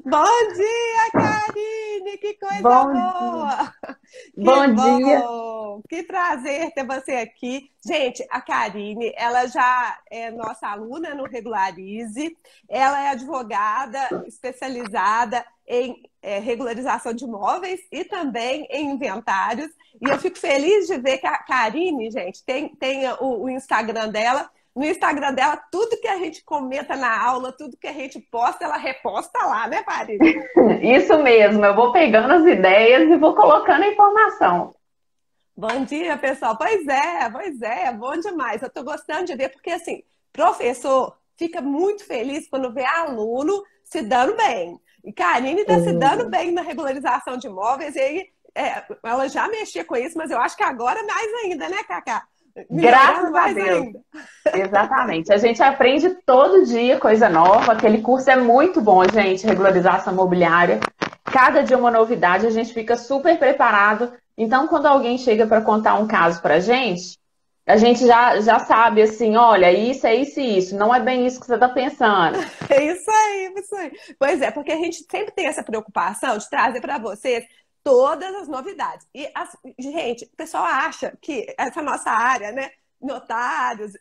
Bom dia, Karine! Que coisa Bom dia. boa! Que Bom dia. bom! Que prazer ter você aqui. Gente, a Karine, ela já é nossa aluna no Regularize. Ela é advogada especializada em regularização de imóveis e também em inventários. E eu fico feliz de ver que a Karine, gente, tem o Instagram dela. No Instagram dela, tudo que a gente comenta na aula, tudo que a gente posta, ela reposta lá, né, Karine? Isso mesmo, eu vou pegando as ideias e vou colocando a informação. Bom dia, pessoal. Pois é bom demais. Eu estou gostando de ver, porque assim, professor fica muito feliz quando vê aluno se dando bem. E Karine está se dando É, bem na regularização de imóveis, e aí ela já mexia com isso, mas eu acho que agora mais ainda, né, Cacá? Melhorando Graças a mais Deus. ainda. Exatamente. A gente aprende todo dia coisa nova. Aquele curso é muito bom, gente, regularização imobiliária. Cada dia uma novidade, a gente fica super preparado. Então, quando alguém chega para contar um caso para a gente já sabe assim, olha, isso é isso e isso. Não é bem isso que você está pensando. É isso aí, isso aí. Pois é, porque a gente sempre tem essa preocupação de trazer para vocês todas as novidades. Gente, o pessoal acha que essa nossa área, né? Notários,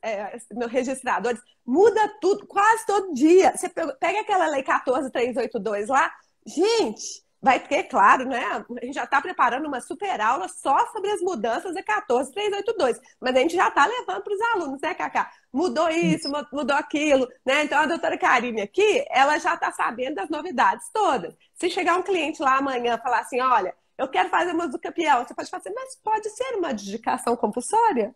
registradores, muda tudo quase todo dia. Você pega aquela lei 14.382 lá, gente, vai ter, claro, né? A gente já está preparando uma super aula só sobre as mudanças da 14.382, mas a gente já está levando para os alunos, né, Cacá? Mudou isso, mudou aquilo, né? Então a doutora Karine aqui, ela já está sabendo das novidades todas. Se chegar um cliente lá amanhã e falar assim, olha, eu quero fazer uma do campeão, você pode fazer, mas pode ser uma adjudicação compulsória?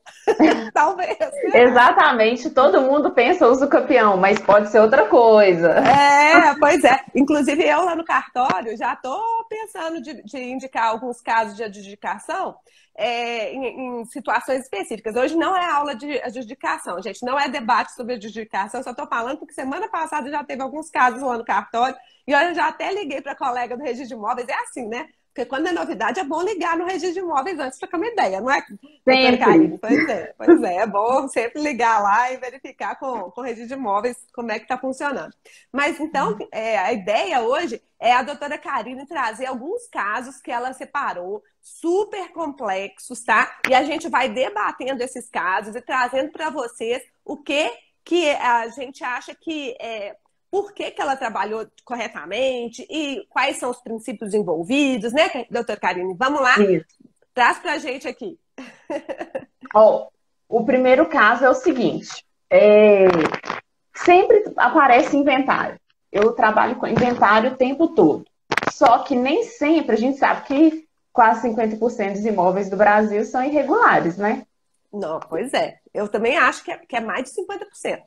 Talvez, né? Exatamente, todo mundo pensa uso campeão, mas pode ser outra coisa. Pois é. Inclusive, eu lá no cartório já estou pensando de indicar alguns casos de adjudicação em situações específicas. Hoje não é aula de adjudicação, gente, não é debate sobre adjudicação, eu só estou falando porque semana passada já teve alguns casos lá no cartório e eu já até liguei para a colega do registro de imóveis. É assim, né? Porque quando é novidade, é bom ligar no registro de imóveis antes para ter uma ideia, não é, doutora Sempre. Karine? Pois é bom sempre ligar lá e verificar com o registro de imóveis como é que está funcionando. Mas então, a ideia hoje é a doutora Karine trazer alguns casos que ela separou, super complexos, tá? E a gente vai debatendo esses casos e trazendo para vocês o que a gente acha que por que ela trabalhou corretamente e quais são os princípios envolvidos, né, doutora Karine? Vamos lá, Isso. traz para a gente aqui. Ó, o primeiro caso é o seguinte: sempre aparece inventário. Eu trabalho com inventário o tempo todo. Só que nem sempre a gente sabe que quase 50% dos imóveis do Brasil são irregulares, né? Não, pois é. Eu também acho que é mais de 50%.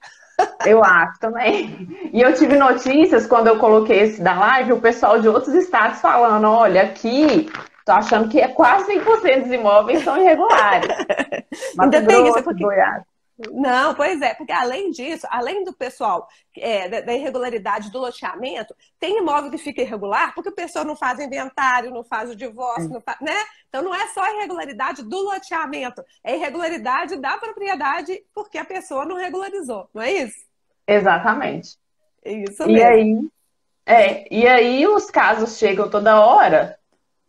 Eu acho também. E eu tive notícias quando eu coloquei esse da live, o pessoal de outros estados falando: olha, aqui tô achando que é quase 100% dos imóveis são irregulares. Mato Ainda tem isso, Grosso, porque Goiás. não, pois é, porque além disso, além do pessoal da irregularidade do loteamento, tem imóvel que fica irregular porque o pessoal não faz inventário, não faz o divórcio, não faz, né? Então não é só a irregularidade do loteamento, é a irregularidade da propriedade porque a pessoa não regularizou, não é isso? Exatamente. É isso E mesmo. aí, e aí os casos chegam toda hora.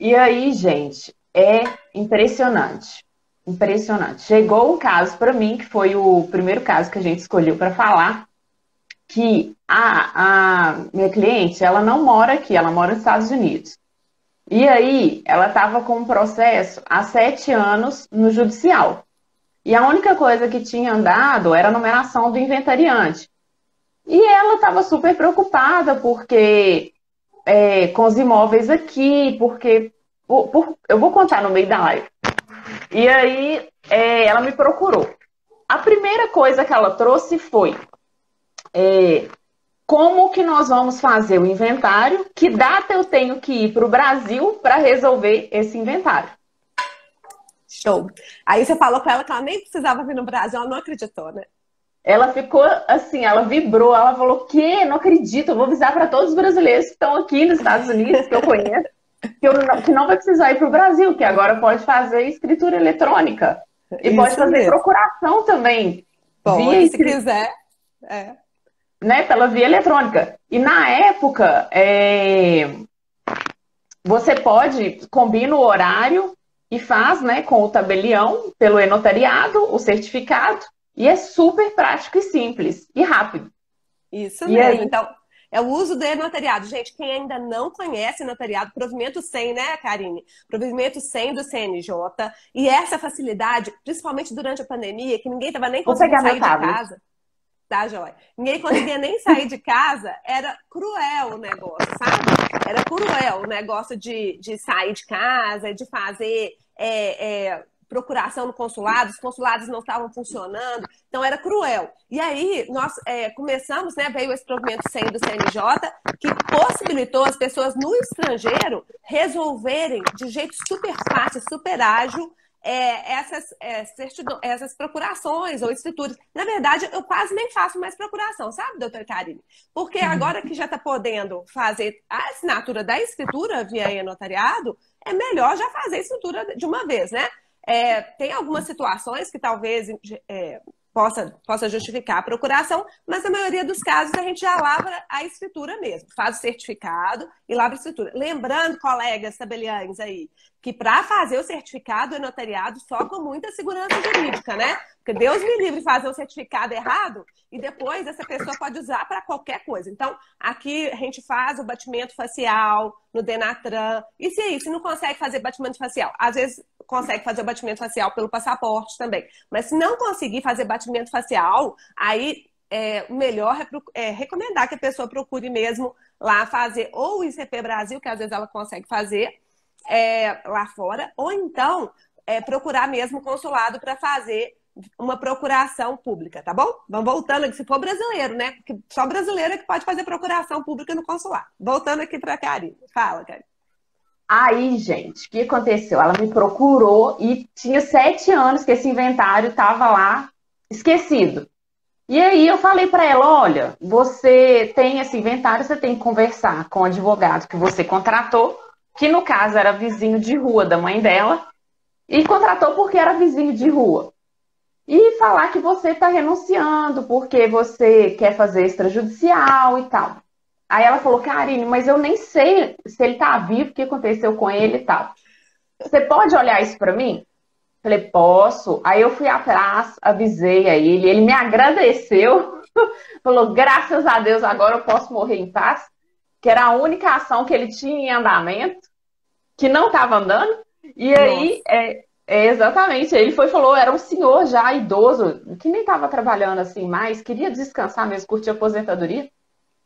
E aí, gente, é impressionante. Impressionante. Chegou um caso para mim, que foi o primeiro caso que a gente escolheu para falar, que a minha cliente, ela não mora aqui, ela mora nos Estados Unidos. E aí, ela estava com um processo há 7 anos no judicial. E a única coisa que tinha andado era a numeração do inventariante. E ela estava super preocupada porque com os imóveis aqui, porque eu vou contar no meio da live. E aí ela me procurou. A primeira coisa que ela trouxe foi como que nós vamos fazer o inventário, que data eu tenho que ir para o Brasil para resolver esse inventário. Show. Aí você falou com ela que ela nem precisava vir no Brasil, ela não acreditou, né? Ela ficou assim, ela vibrou, ela falou que não acredito, eu vou avisar para todos os brasileiros que estão aqui nos Estados Unidos, que eu conheço, que não vai precisar ir para o Brasil, que agora pode fazer escritura eletrônica e pode Isso fazer mesmo. procuração também via Pode, se escritura. quiser. É. né, pela via eletrônica. E na época, você combina o horário e faz, né, com o tabelião, pelo e-notariado, o certificado, e é super prático e simples, e rápido. Isso E mesmo. aí, Então, é o uso do notariado. Gente, quem ainda não conhece notariado, provimento 100, né, Karine? Provimento 100 do CNJ. E essa facilidade, principalmente durante a pandemia, que ninguém estava nem vou conseguindo pegar meu sair de tablet. casa. Tá, Joia? Ninguém conseguia nem sair de casa, era cruel o negócio, sabe? Era cruel o negócio de sair de casa, de fazer procuração no consulado, os consulados não estavam funcionando, então era cruel. E aí nós começamos, né, veio esse provimento 100 do CNJ, que possibilitou as pessoas no estrangeiro resolverem de jeito super fácil, super ágil, essas procurações ou escrituras. Na verdade, eu quase nem faço mais procuração, sabe, doutora Karine? Porque agora que já está podendo fazer a assinatura da escritura via e-notariado, é melhor já fazer a escritura de uma vez, né? Tem algumas situações que talvez possa justificar a procuração, mas na maioria dos casos a gente já lavra a escritura mesmo, faz o certificado e lavra a escritura. Lembrando, colegas tabeliães aí, que para fazer o certificado é notariado só com muita segurança jurídica, né? Porque Deus me livre de fazer o certificado errado e depois essa pessoa pode usar para qualquer coisa. Então, aqui a gente faz o batimento facial no Denatran. E se aí, se não consegue fazer batimento facial? Às vezes consegue fazer o batimento facial pelo passaporte também. Mas se não conseguir fazer batimento facial, aí o melhor é recomendar que a pessoa procure mesmo lá fazer ou o ICP Brasil, que às vezes ela consegue fazer lá fora, ou então procurar mesmo o consulado para fazer uma procuração pública, tá bom? Vamos voltando aqui, se for brasileiro, né? Porque só brasileiro é que pode fazer procuração pública no consulado. Voltando aqui para a Karine. Fala, Karine. Aí, gente, o que aconteceu? Ela me procurou e tinha 7 anos que esse inventário estava lá esquecido. E aí eu falei para ela, olha, você tem esse inventário, você tem que conversar com o advogado que você contratou, que no caso era vizinho de rua da mãe dela, e contratou porque era vizinho de rua. E falar que você está renunciando porque você quer fazer extrajudicial e tal. Aí ela falou, Karine, mas eu nem sei se ele tá vivo, o que aconteceu com ele e tal. Você pode olhar isso para mim? Falei, posso. Aí eu fui atrás, avisei a ele me agradeceu, falou, graças a Deus, agora eu posso morrer em paz, que era a única ação que ele tinha em andamento, que não estava andando. E aí, exatamente, ele falou, era um senhor já idoso, que nem estava trabalhando assim mais, queria descansar mesmo, curtir a aposentadoria.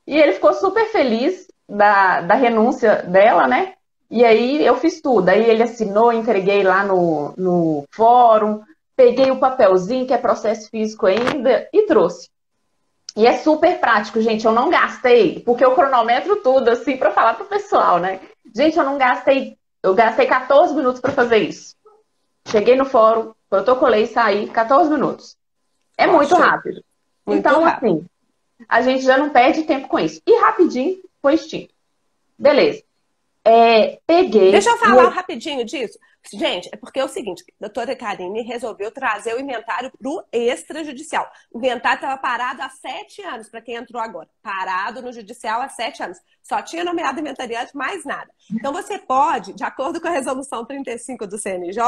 E ele ficou super feliz da renúncia dela, né? E aí eu fiz tudo. Aí ele assinou, entreguei lá no fórum, peguei o papelzinho, que é processo físico ainda, e trouxe. E é super prático, gente. Eu não gastei, porque eu cronometro tudo, assim, para falar pro pessoal, né? Gente, eu gastei 14 minutos para fazer isso. Cheguei no fórum, protocolei e saí, 14 minutos. É muito rápido. Muito então, rápido. Assim, a gente já não perde tempo com isso. E rapidinho foi extinto. Beleza. Peguei... Deixa eu falar rapidinho disso. Gente, é porque é o seguinte, a doutora Karine resolveu trazer o inventário para o extrajudicial. O inventário estava parado há 7 anos, para quem entrou agora. Parado no judicial há 7 anos. Só tinha nomeado inventariante, mais nada. Então você pode, de acordo com a resolução 35 do CNJ,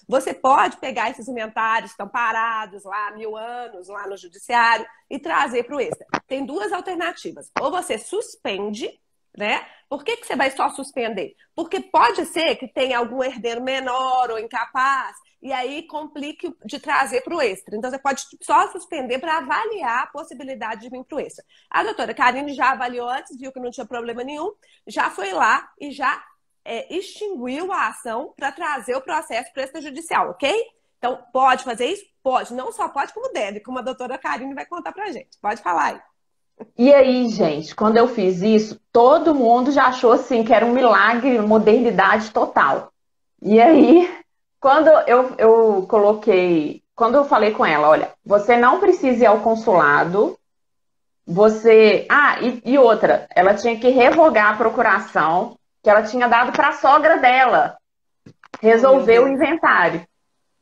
você pode pegar esses inventários que estão parados lá há 1000 anos, lá no judiciário, e trazer para o extra. Tem 2 alternativas. Ou você suspende, né? Por que você vai só suspender? Porque pode ser que tenha algum herdeiro menor ou incapaz e aí complique de trazer para o extra. Então, você pode só suspender para avaliar a possibilidade de vir para o extra. A doutora Karine já avaliou antes, viu que não tinha problema nenhum, já foi lá e já extinguiu a ação para trazer o processo para o extrajudicial, ok? Então, pode fazer isso? Pode. Não só pode, como deve, como a doutora Karine vai contar para a gente. Pode falar aí. E aí, gente, quando eu fiz isso, todo mundo já achou assim que era um milagre, modernidade total. E aí, quando eu coloquei, quando eu falei com ela, olha, você não precisa ir ao consulado, e outra, ela tinha que revogar a procuração que ela tinha dado para a sogra dela, resolver o inventário.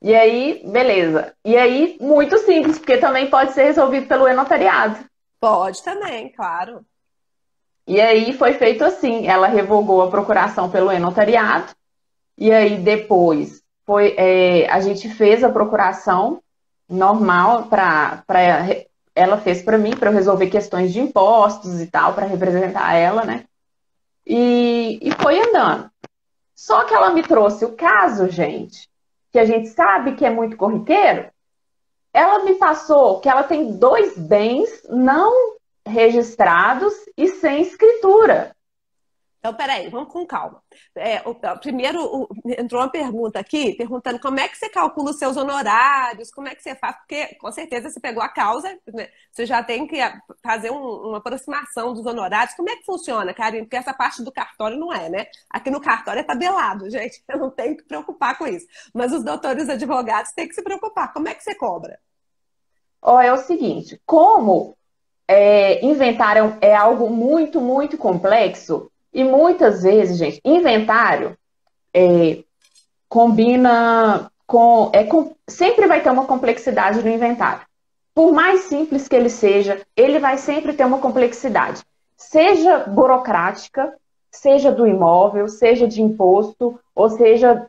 E aí, beleza. E aí, muito simples, porque também pode ser resolvido pelo e-notariado. Pode também, claro. E aí foi feito assim, ela revogou a procuração pelo e-notariado, e aí depois a gente fez a procuração normal ela fez para mim, para eu resolver questões de impostos e tal, para representar ela, né? E foi andando. Só que ela me trouxe o caso, gente, que a gente sabe que é muito corriqueiro. Ela me passou que ela tem 2 bens não registrados e sem escritura. Então, peraí, vamos com calma. Primeiro, entrou uma pergunta aqui, perguntando como é que você calcula os seus honorários, como é que você faz, porque com certeza você pegou a causa, né? Você já tem que fazer uma aproximação dos honorários. Como é que funciona, Karine? Porque essa parte do cartório não é, né? Aqui no cartório é tabelado, gente, eu não tenho que preocupar com isso. Mas os doutores advogados têm que se preocupar. Como é que você cobra? É o seguinte, como inventário é algo muito, muito complexo, e muitas vezes, gente, inventário combina sempre vai ter uma complexidade no inventário. Por mais simples que ele seja, ele vai sempre ter uma complexidade. Seja burocrática, seja do imóvel, seja de imposto, ou seja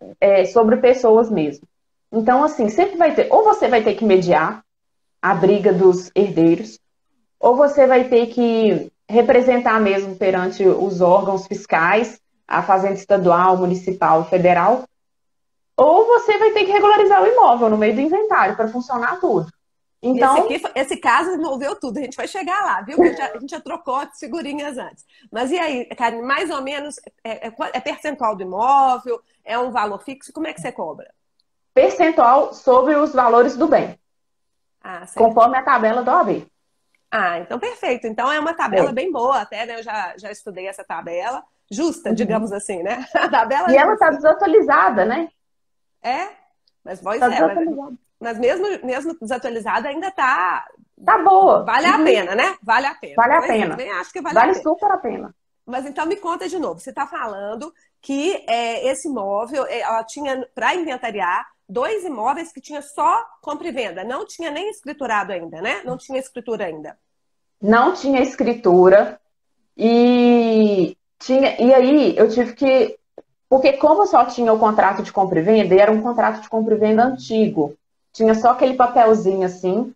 sobre pessoas mesmo. Então, assim, sempre vai ter, ou você vai ter que mediar a briga dos herdeiros, ou você vai ter que representar mesmo perante os órgãos fiscais, a Fazenda Estadual, Municipal e Federal, ou você vai ter que regularizar o imóvel no meio do inventário para funcionar tudo. Então, esse caso envolveu tudo, a gente vai chegar lá, viu? A gente já trocou as figurinhas antes. Mas e aí, Karine, mais ou menos, é percentual do imóvel? É um valor fixo? Como é que você cobra? Percentual sobre os valores do bem. Conforme a tabela do OAB. Então perfeito. Então é uma tabela bem boa até, né? Eu já estudei essa tabela. Justa, digamos assim, né? A tabela e ela está desatualizada, né? Mas mas mesmo desatualizada ainda tá boa. Vale a pena, né? Vale a pena. Vale a pena. Também acho que vale a pena. Super a pena. Mas então me conta de novo. Você está falando que esse imóvel, ela tinha para inventariar 2 imóveis que tinha só compra e venda, não tinha nem escriturado ainda, né? Não tinha escritura ainda. Não tinha escritura e aí eu tive que, porque como só tinha o contrato de compra e venda, e era um contrato de compra e venda antigo, tinha só aquele papelzinho assim,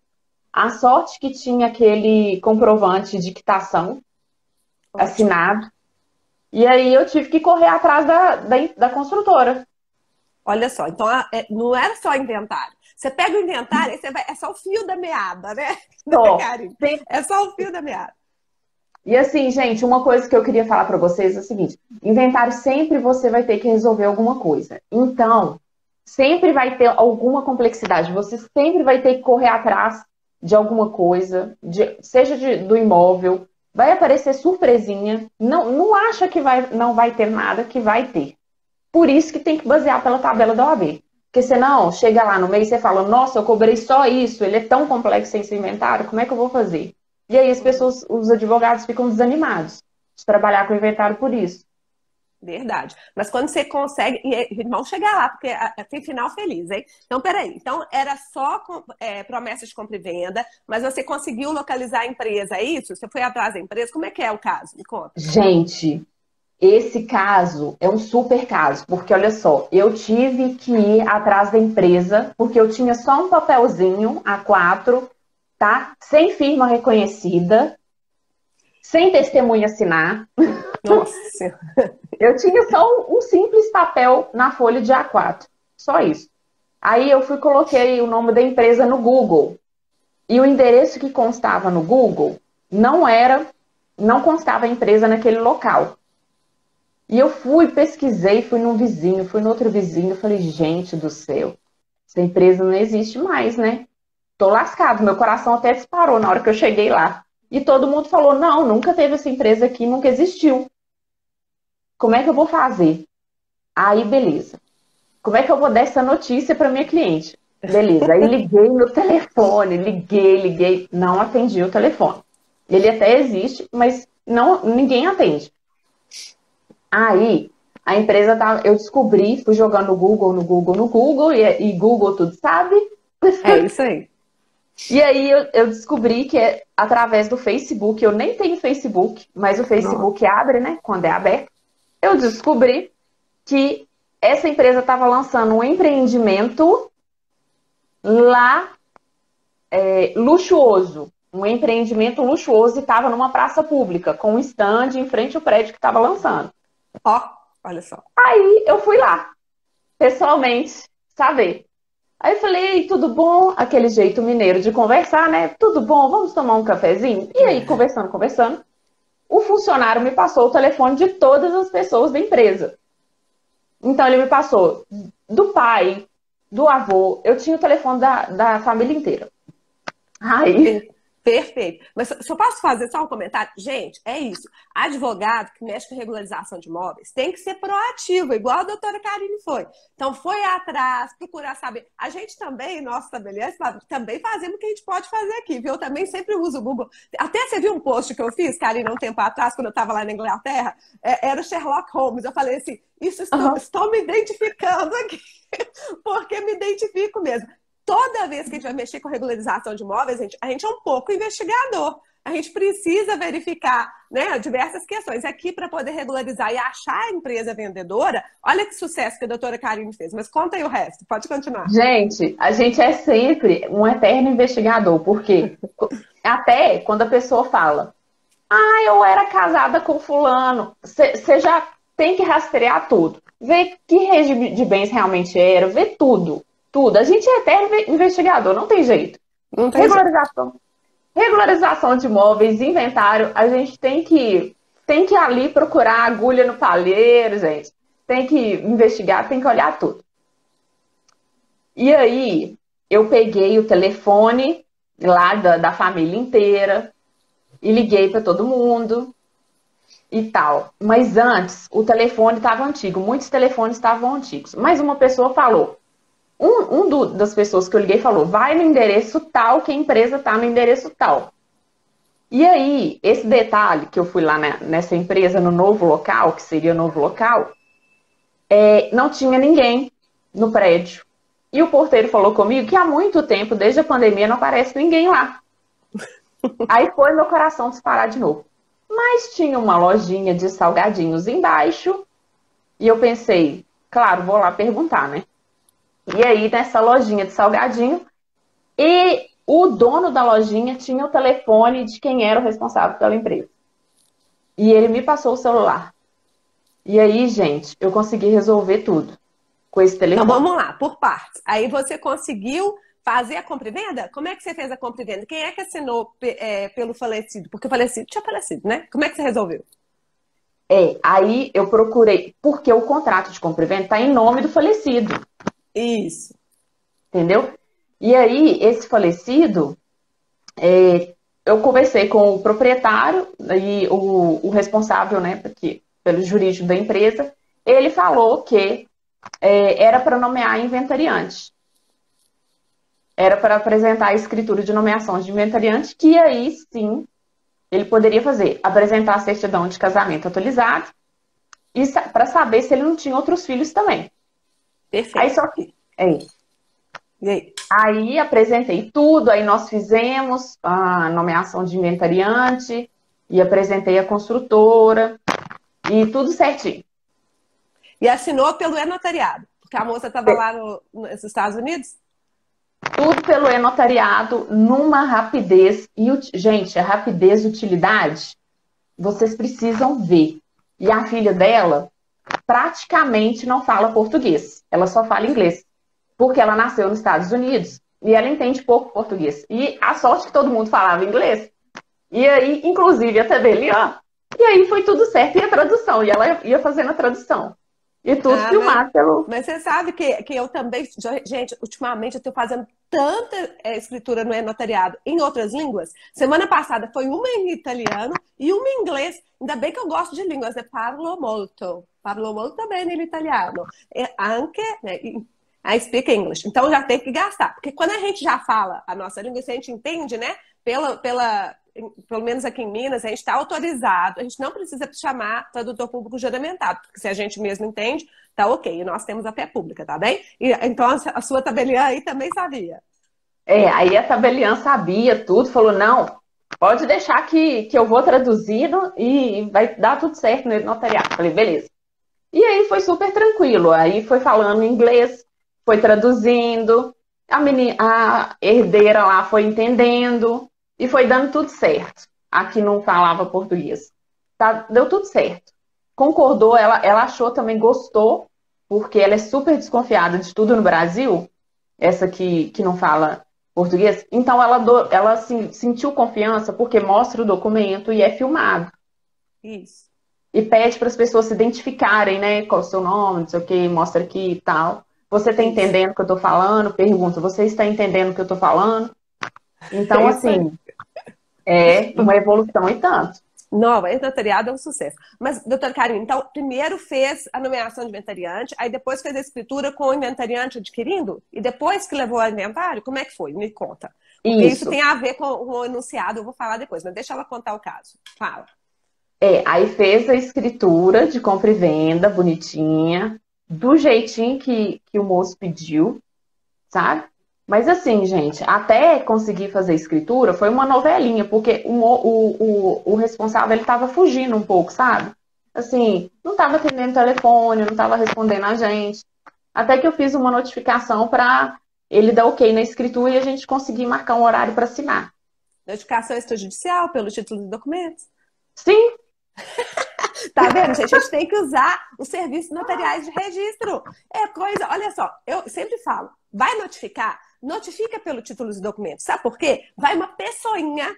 a sorte que tinha aquele comprovante de quitação assinado, e aí eu tive que correr atrás da construtora. Olha só, então não era só inventário. Você pega o inventário e é só o fio da meada, né? É só o fio da meada. E assim, gente, uma coisa que eu queria falar para vocês é o seguinte: inventário sempre você vai ter que resolver alguma coisa. Então, sempre vai ter alguma complexidade. Você sempre vai ter que correr atrás de alguma coisa, seja do imóvel. Vai aparecer surpresinha. Não acha que não vai ter nada, que vai ter. Por isso que tem que basear pela tabela da OAB. Porque senão, chega lá no meio e você fala, nossa, eu cobrei só isso, ele é tão complexo sem esse inventário, como é que eu vou fazer? E aí os advogados ficam desanimados de trabalhar com o inventário por isso. Verdade. Mas quando você consegue, e vamos chegar lá, porque tem final feliz, hein? Então, peraí. Então, era só promessa de compra e venda, mas você conseguiu localizar a empresa, é isso? Você foi atrás da empresa? Como é que é o caso? Me conta. Gente, esse caso é um super caso, porque olha só, eu tive que ir atrás da empresa, porque eu tinha só um papelzinho A4, tá? Sem firma reconhecida, sem testemunha assinar. Nossa! Eu tinha só um simples papel na folha de A4, só isso. Aí eu coloquei o nome da empresa no Google, e o endereço que constava no Google não constava a empresa naquele local. E eu pesquisei, fui num vizinho, fui no outro vizinho, falei, gente do céu, essa empresa não existe mais, né? Tô lascado, meu coração até disparou na hora que eu cheguei lá. E todo mundo falou, não, nunca teve essa empresa aqui, nunca existiu. Como é que eu vou fazer? Aí, beleza. Como é que eu vou dar essa notícia para minha cliente? Beleza, aí liguei no telefone, liguei, não atendi o telefone. Ele até existe, mas ninguém atende. Aí, a empresa eu descobri, fui jogando no Google, e Google tudo sabe. É isso aí. E aí eu descobri que é através do Facebook, eu nem tenho Facebook, mas o Nossa. Facebook abre, né, quando é aberto. Eu descobri que essa empresa estava lançando um empreendimento lá, luxuoso. Um empreendimento luxuoso e estava numa praça pública, com um stand em frente ao prédio que estava lançando. Ó, olha só. Aí eu fui lá, pessoalmente, saber. Aí eu falei, "Ei, tudo bom?" Aquele jeito mineiro de conversar, né? Tudo bom, vamos tomar um cafezinho? E aí, conversando, conversando, o funcionário me passou o telefone de todas as pessoas da empresa. Então ele me passou do pai, do avô, eu tinha o telefone da família inteira. Aí, Perfeito. Mas se eu posso fazer só um comentário? Gente, é isso. Advogado que mexe com regularização de imóveis tem que ser proativo, igual a doutora Karine foi. Então, foi atrás, procurar saber. A gente também, nosso tabeliães, também fazemos o que a gente pode fazer aqui, viu? Eu também sempre uso o Google. Até você viu um post que eu fiz, Karine, um tempo atrás, quando eu estava lá na Inglaterra, era o Sherlock Holmes. Eu falei assim, estou me identificando aqui, porque me identifico mesmo. Toda vez que a gente vai mexer com regularização de imóveis, a gente é um pouco investigador. A gente precisa verificar, né, diversas questões aqui para poder regularizar e achar a empresa vendedora. Olha que sucesso que a doutora Karine fez. Mas conta aí o resto, pode continuar. gente, a gente é sempre um eterno investigador, porque até quando a pessoa fala, ah, eu era casada com fulano, você já tem que rastrear tudo. Ver que regime de bens realmente era, ver tudo. Tudo. A gente é eterno investigador, não tem jeito. Não tem jeito. Regularização. Regularização de imóveis, inventário, a gente tem que ali procurar agulha no palheiro, gente. Tem que investigar, tem que olhar tudo. E aí, eu peguei o telefone lá da família inteira e liguei para todo mundo e tal. Mas antes, o telefone estava antigo, muitos telefones estavam antigos. Mas uma pessoa falou, das pessoas que eu liguei falou, vai no endereço tal, que a empresa está no endereço tal. E aí, esse detalhe que eu fui lá nessa empresa, no novo local, que seria o novo local, não tinha ninguém no prédio. E o porteiro falou comigo que há muito tempo, desde a pandemia, não aparece ninguém lá. Aí foi meu coração disparar de novo. Mas tinha uma lojinha de salgadinhos embaixo, e eu pensei, claro, vou lá perguntar, né? E aí, nessa lojinha de salgadinho, e o dono da lojinha tinha o telefone de quem era o responsável pela empresa. E ele me passou o celular. E aí, gente, eu consegui resolver tudo com esse telefone. Então vamos lá, por partes. Aí você conseguiu fazer a compra e venda? Como é que você fez a compra e venda? Quem é que assinou pelo falecido? Porque o falecido tinha falecido, né? Como é que você resolveu? Aí eu procurei, porque o contrato de compra e venda está em nome do falecido. Isso. Entendeu? E aí, esse falecido, eu conversei com o proprietário e o responsável, né, pelo jurídico da empresa, ele falou que era para nomear inventariante. Era para apresentar a escritura de nomeação de inventariante, que aí sim ele poderia fazer, apresentar a certidão de casamento atualizado e para saber se ele não tinha outros filhos também. Perfeito. Aí só que. E aí? Aí apresentei tudo, aí nós fizemos a nomeação de inventariante e apresentei a construtora e tudo certinho. E assinou pelo e-notariado, porque a moça estava lá nos Estados Unidos? Tudo pelo e-notariado, numa rapidez. E, gente, a rapidez e utilidade, vocês precisam ver. E a filha dela praticamente não fala português, ela só fala inglês. Porque ela nasceu nos Estados Unidos e ela entende pouco português. E a sorte que todo mundo falava inglês. E aí, inclusive, a tabeliã. E aí foi tudo certo. E a tradução. E ela ia fazendo a tradução. E tudo filmado pelo... Mas você sabe que eu também... Gente, ultimamente eu estou fazendo tanta escritura no e-notariado em outras línguas. Semana passada foi uma em italiano e uma em inglês. Ainda bem que eu gosto de línguas, né? Parlo molto. Parlo molto bene l'italiano. E anche... Né? I speak English. Então já tem que gastar. Porque quando a gente já fala a nossa língua, se a gente entende, né? Pelo menos aqui em Minas, a gente está autorizado. A gente não precisa chamar tradutor público juramentado. Porque se a gente mesmo entende, tá ok. E nós temos a fé pública, tá bem? E, então a sua tabeliã aí também sabia. Aí a tabeliã sabia tudo, falou, não, pode deixar que eu vou traduzindo e vai dar tudo certo no notariado. Falei, beleza. E aí foi super tranquilo. Aí foi falando inglês, foi traduzindo, a herdeira lá foi entendendo e foi dando tudo certo. A que não falava português. Tá, deu tudo certo. Concordou, ela achou também, gostou, porque ela é super desconfiada de tudo no Brasil, essa que não fala português. Então ela assim, sentiu confiança porque mostra o documento e é filmado. Isso. E pede para as pessoas se identificarem, né? Qual é o seu nome, não sei o que, mostra aqui e tal. Você está Isso. entendendo o que eu estou falando? Pergunta, você está entendendo o que eu estou falando? Então, É isso aí. assim, é uma evolução e tanto. Nova, notariado é um sucesso. Mas, doutora Karine, então, primeiro fez a nomeação de inventariante, aí depois fez a escritura com o inventariante adquirindo? E depois que levou ao inventário? Como é que foi? Me conta. Porque isso Isso. tem a ver com o enunciado, eu vou falar depois, mas deixa ela contar o caso. Fala. Aí fez a escritura de compra e venda, bonitinha, do jeitinho que o moço pediu, sabe? Mas assim, gente, até conseguir fazer a escritura foi uma novelinha, porque o responsável ele estava fugindo um pouco, sabe? Assim, não estava atendendo o telefone, não estava respondendo a gente. Até que eu fiz uma notificação para ele dar ok na escritura e a gente conseguir marcar um horário para assinar. Notificação extrajudicial pelo título dos documentos. Sim, Tá vendo, gente? A gente tem que usar os serviços notariais de registro. É coisa, olha só, eu sempre falo, vai notificar, notifica pelo título dos documentos. Sabe por quê? Vai uma pessoinha,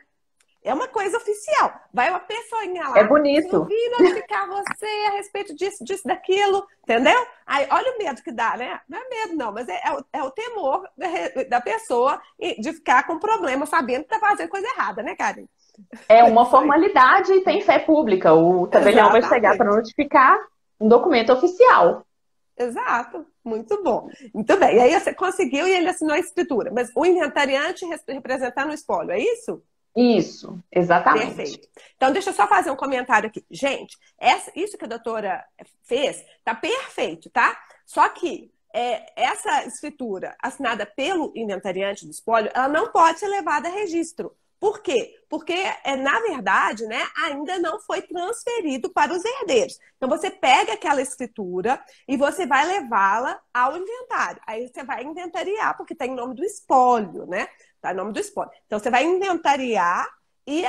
é uma coisa oficial, vai uma pessoinha é lá, eu bonito. vim notificar você a respeito disso, disso, daquilo, entendeu? Aí, olha o medo que dá, né? Não é medo, não, mas é o temor da pessoa de ficar com problema, sabendo que tá fazendo coisa errada, né, Karen? É É uma isso aí. formalidade e tem fé pública. O tabelião vai chegar para Exatamente. notificar um documento oficial. Exato, muito bom. Muito bem. E aí você conseguiu e ele assinou a escritura. Mas o inventariante representando o espólio, é isso? Isso, exatamente. Perfeito. Então, deixa eu só fazer um comentário aqui. Gente, isso que a doutora fez tá perfeito, tá? Só que essa escritura assinada pelo inventariante do espólio, ela não pode ser levada a registro. Por quê? Porque, na verdade, né, ainda não foi transferido para os herdeiros. Então, você pega aquela escritura e você vai levá-la ao inventário. Aí você vai inventariar, porque está em nome do espólio, né? Está em nome do espólio. Então, você vai inventariar e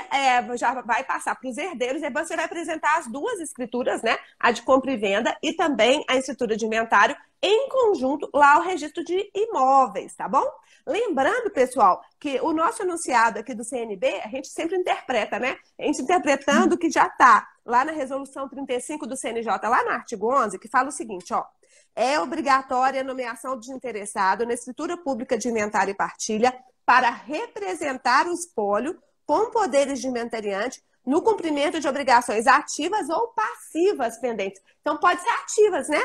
já vai passar para os herdeiros, e você vai apresentar as duas escrituras, né? A de compra e venda e também a escritura de inventário, em conjunto lá ao registro de imóveis, tá bom? Lembrando, pessoal, que o nosso enunciado aqui do CNB, a gente sempre interpreta, né? A gente interpretando o que já está lá na resolução 35 do CNJ, lá no artigo 11, que fala o seguinte, ó. É obrigatória a nomeação de interessado na escritura pública de inventário e partilha para representar o espólio com poderes de inventariante no cumprimento de obrigações ativas ou passivas pendentes. Então, pode ser ativas, né?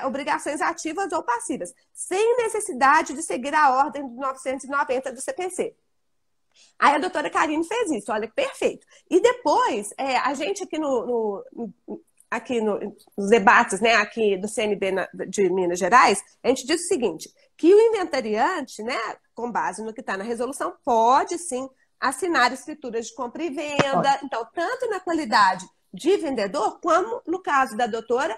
Obrigações ativas ou passivas, sem necessidade de seguir a ordem do 990 do CPC. Aí a doutora Karine fez isso, olha que perfeito. E depois, a gente aqui nos debates, né, aqui do CNB de Minas Gerais, a gente diz o seguinte, que o inventariante, né, com base no que está na resolução, pode sim assinar escrituras de compra e venda, então, tanto na qualidade de vendedor, como no caso da doutora,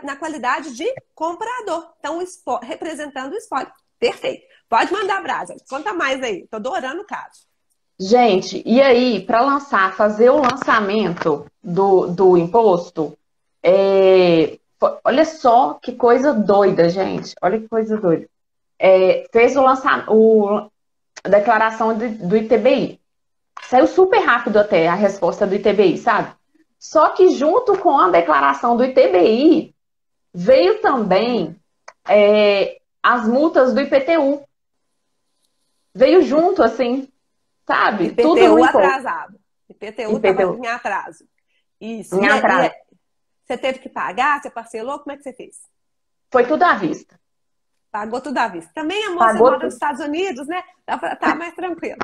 na qualidade de comprador. Então, representando o espólio. Perfeito. Pode mandar brasa. Conta mais aí. Estou adorando o caso. Gente, e aí, para fazer o lançamento do imposto, olha só que coisa doida, gente. Olha que coisa doida. Fez a declaração do ITBI. Saiu super rápido até a resposta do ITBI, sabe? Só que junto com a declaração do ITBI, veio também as multas do IPTU. Veio junto, assim, sabe? IPTU tudo no imposto. Atrasado. IPTU estava em atraso. Isso. Em atraso. Você teve que pagar? Você parcelou? Como é que você fez? Foi tudo à vista. Pagou tudo à vista. Também a moça mora nos Estados Unidos, né? Tá mais tranquilo.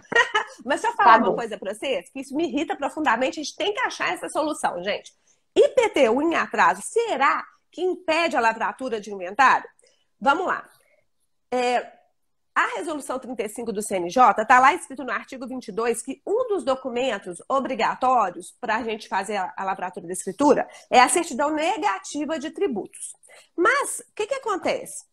Mas deixa eu falar uma coisa para vocês, que isso me irrita profundamente. A gente tem que achar essa solução, gente. IPTU em atraso, será que impede a lavratura de inventário? Vamos lá. A resolução 35 do CNJ está lá escrito no artigo 22 que um dos documentos obrigatórios para a gente fazer a lavratura da escritura é a certidão negativa de tributos. Mas o que acontece?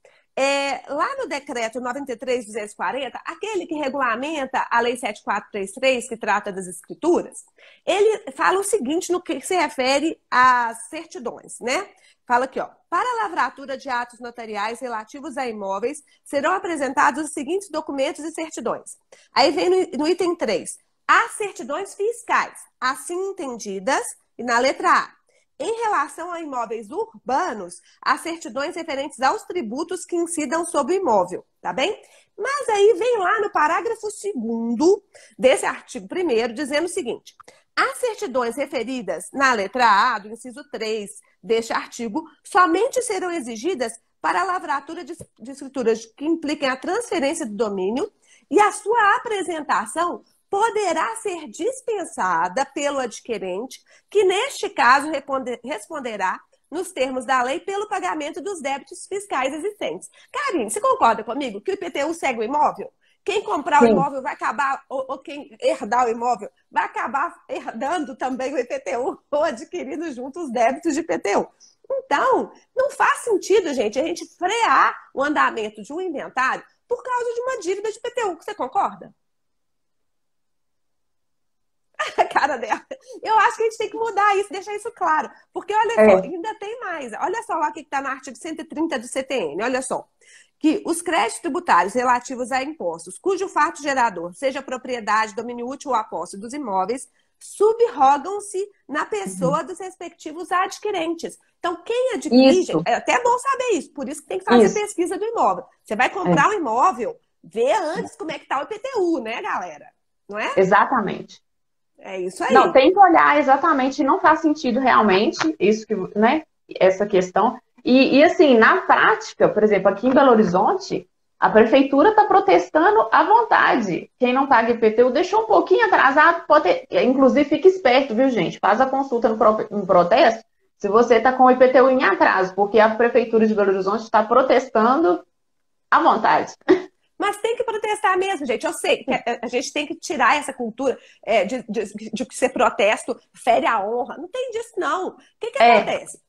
Lá no decreto 93.240, aquele que regulamenta a lei 7433, que trata das escrituras, ele fala o seguinte no que se refere às certidões, né? Fala aqui, ó, para a lavratura de atos notariais relativos a imóveis, serão apresentados os seguintes documentos e certidões. Aí vem no item 3, as certidões fiscais, assim entendidas, e na letra A, em relação a imóveis urbanos, as certidões referentes aos tributos que incidam sobre o imóvel, tá bem? Mas aí vem lá no parágrafo 2º desse artigo 1º, dizendo o seguinte: as certidões referidas na letra A do inciso 3 deste artigo somente serão exigidas para a lavratura de escrituras que impliquem a transferência do domínio e a sua apresentação poderá ser dispensada pelo adquirente, que neste caso responderá nos termos da lei pelo pagamento dos débitos fiscais existentes. Karine, você concorda comigo que o IPTU segue o imóvel? Quem comprar o imóvel vai acabar, ou quem herdar o imóvel, vai acabar herdando também o IPTU ou adquirindo junto os débitos de IPTU. Então, não faz sentido, gente, a gente frear o andamento de um inventário por causa de uma dívida de IPTU. Você concorda? A cara dela. Eu acho que a gente tem que mudar isso, deixar isso claro. Porque, olha só, ainda tem mais. Olha só lá o que está no artigo 130 do CTN. Olha só. Que os créditos tributários relativos a impostos, cujo fato gerador seja propriedade, domínio útil ou a posse dos imóveis, subrogam-se na pessoa dos respectivos adquirentes. Então, quem adquire, é até bom saber isso, por isso que tem que fazer pesquisa do imóvel. Você vai comprar um imóvel, vê antes como é que está o IPTU, né, galera? Não é? Exatamente. É isso aí. Não, tem que olhar exatamente, não faz sentido realmente isso que, né, essa questão. E assim, na prática, por exemplo, aqui em Belo Horizonte, a prefeitura está protestando à vontade. Quem não paga IPTU deixou um pouquinho atrasado, inclusive fique esperto, viu, gente? Faz a consulta no protesto se você está com o IPTU em atraso, porque a prefeitura de Belo Horizonte está protestando à vontade. Mas tem que protestar mesmo, gente. Eu sei que a gente tem que tirar essa cultura de que ser protesto fere a honra. Não tem disso, não. O que acontece?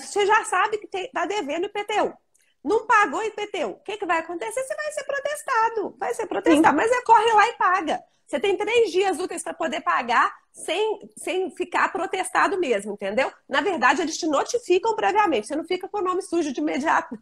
Você já sabe que está devendo IPTU. Não pagou IPTU. O que vai acontecer? Você vai ser protestado. Vai ser protestado. Mas você corre lá e paga. Você tem 3 dias úteis para poder pagar sem ficar protestado mesmo, entendeu? Na verdade, eles te notificam previamente. Você não fica com o nome sujo de imediato.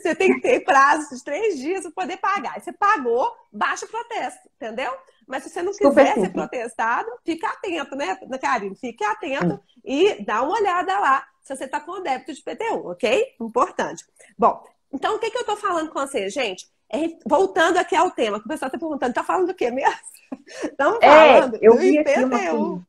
Você tem que ter prazo de 3 dias para poder pagar. E você pagou, baixa o protesto, entendeu? Mas se você não quiser ser protestado, fica atento, né, Karine? Fique atento e dá uma olhada lá se você está com o débito de IPTU, ok? Importante. Bom, então o que eu estou falando com você, gente? Voltando aqui ao tema, que o pessoal está perguntando, está falando do quê mesmo? Estamos falando do IPTU.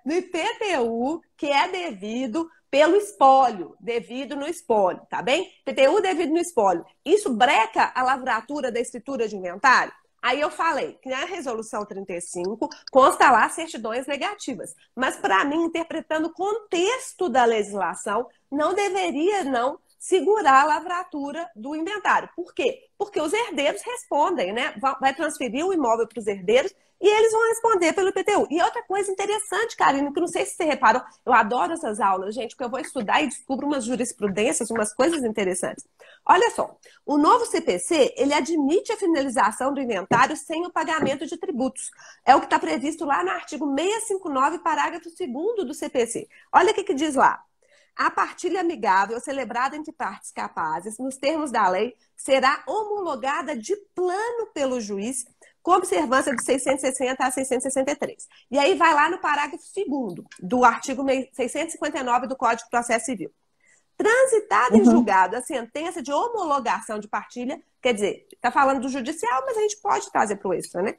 Do IPTU, que é devido pelo espólio, devido no espólio, tá bem? IPTU devido no espólio. Isso breca a lavratura da escritura de inventário? Aí eu falei que na resolução 35 consta lá certidões negativas. Mas, para mim, interpretando o contexto da legislação, não deveria, não, segurar a lavratura do inventário. Por quê? Porque os herdeiros respondem, né? Vai transferir o imóvel para os herdeiros e eles vão responder pelo IPTU. E outra coisa interessante, Karine, que não sei se você reparou, eu adoro essas aulas, gente, porque eu vou estudar e descubro umas jurisprudências, umas coisas interessantes. Olha só, o novo CPC, ele admite a finalização do inventário sem o pagamento de tributos. É o que está previsto lá no artigo 659, parágrafo 2º do CPC. Olha o que diz lá. A partilha amigável celebrada entre partes capazes, nos termos da lei, será homologada de plano pelo juiz, com observância de 660 a 663. E aí vai lá no parágrafo 2º do artigo 659 do Código de Processo Civil. Transitada em julgado a sentença de homologação de partilha, quer dizer, está falando do judicial, mas a gente pode trazer para o extra, né?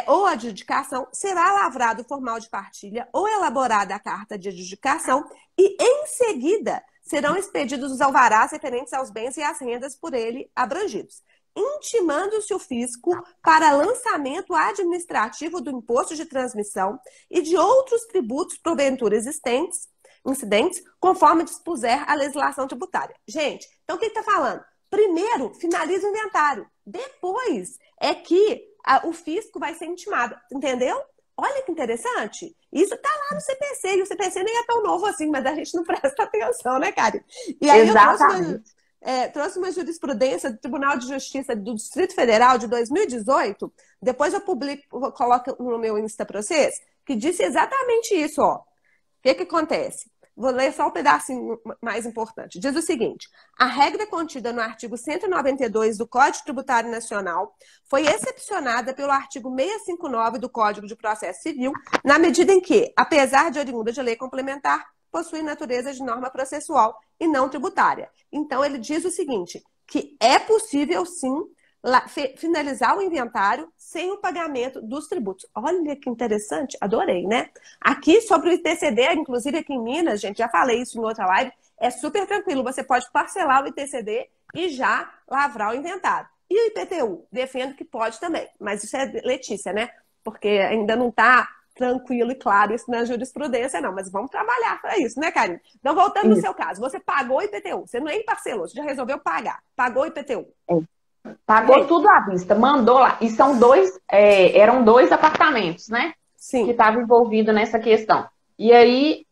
Ou adjudicação, será lavrado o formal de partilha ou elaborada a carta de adjudicação e, em seguida, serão expedidos os alvarás referentes aos bens e às rendas por ele abrangidos, intimando-se o fisco para lançamento administrativo do imposto de transmissão e de outros tributos porventura incidentes, conforme dispuser a legislação tributária. Gente, então o que está falando? primeiro finaliza o inventário. Depois é que o fisco vai ser intimado. Entendeu? Olha que interessante. Isso tá lá no CPC. E o CPC nem é tão novo assim, mas a gente não presta atenção, né, Karen? E aí Exatamente. trouxe uma jurisprudência do Tribunal de Justiça do Distrito Federal de 2018. Depois eu coloco no meu Insta para vocês, que disse exatamente isso, ó. O que acontece? Vou ler só um pedacinho mais importante. Diz o seguinte: a regra contida no artigo 192 do Código Tributário Nacional foi excepcionada pelo artigo 659 do Código de Processo Civil, na medida em que, apesar de oriunda de lei complementar, possui natureza de norma processual e não tributária. Então, ele diz o seguinte, que é possível, sim, finalizar o inventário sem o pagamento dos tributos. Olha que interessante, adorei, né? Aqui sobre o ITCD, inclusive aqui em Minas, gente, já falei isso em outra live, é super tranquilo, você pode parcelar o ITCD e já lavrar o inventário. E o IPTU? Defendo que pode também, mas isso é Letícia, né? Porque ainda não está tranquilo e claro isso na jurisprudência, não. Mas vamos trabalhar para isso, né, Karine? Então, voltando no seu caso, você pagou o IPTU, você nem parcelou, você já resolveu pagar, pagou o IPTU. Pagou tudo à vista, mandou lá. E são eram 2 apartamentos, né? Sim. Que estavam envolvidos nessa questão. E aí